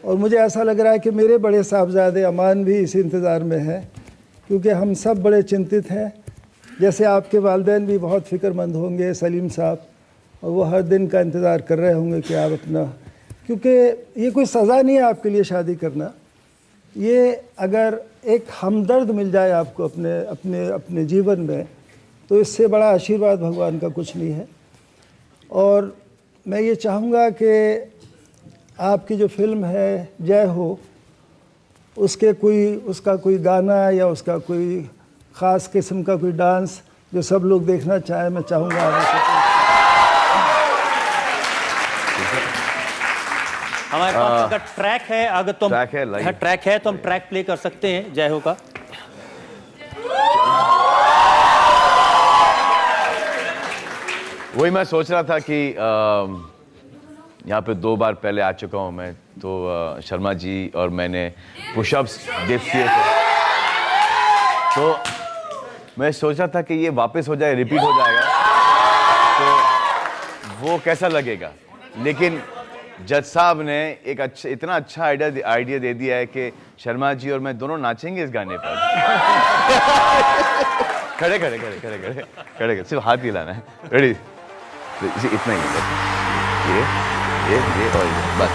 और मुझे ऐसा लग रहा है कि मेरे बड़े साहबजादे अमान भी इसी इंतज़ार में हैं, क्योंकि हम सब बड़े चिंतित हैं। जैसे आपके वालिदैन भी बहुत फ़िक्रमंद होंगे सलीम साहब, और वो हर दिन का इंतज़ार कर रहे होंगे कि आप अपना, क्योंकि ये कोई सज़ा नहीं है आपके लिए शादी करना। ये अगर एक हमदर्द मिल जाए आपको अपने अपने अपने जीवन में, तो इससे बड़ा आशीर्वाद भगवान का कुछ नहीं है। और मैं ये चाहूँगा कि आपकी जो फिल्म है जय हो, उसका कोई गाना या उसका कोई ख़ास किस्म का कोई डांस जो सब लोग देखना चाहें, मैं चाहूँगा हमारे पास अगर ट्रैक है, अगर तो ट्रैक है तो हम ट्रैक प्ले कर सकते हैं जय हो का। वही मैं सोच रहा था कि यहाँ पे 2 बार पहले आ चुका हूँ मैं, तो शर्मा जी और मैंने पुशअप्स डिप्स किए थे, तो मैं सोच रहा था कि ये वापस हो जाए, रिपीट हो जाएगा तो वो कैसा लगेगा। लेकिन जज साहब ने एक इतना अच्छा आइडिया दे दिया है कि शर्मा जी और मैं दोनों नाचेंगे इस गाने पर। खड़े खड़े खड़े खड़े खड़े खड़े, सिर्फ हाथ हिलाना है। रेडी? इतना ही है, ये और ये बस।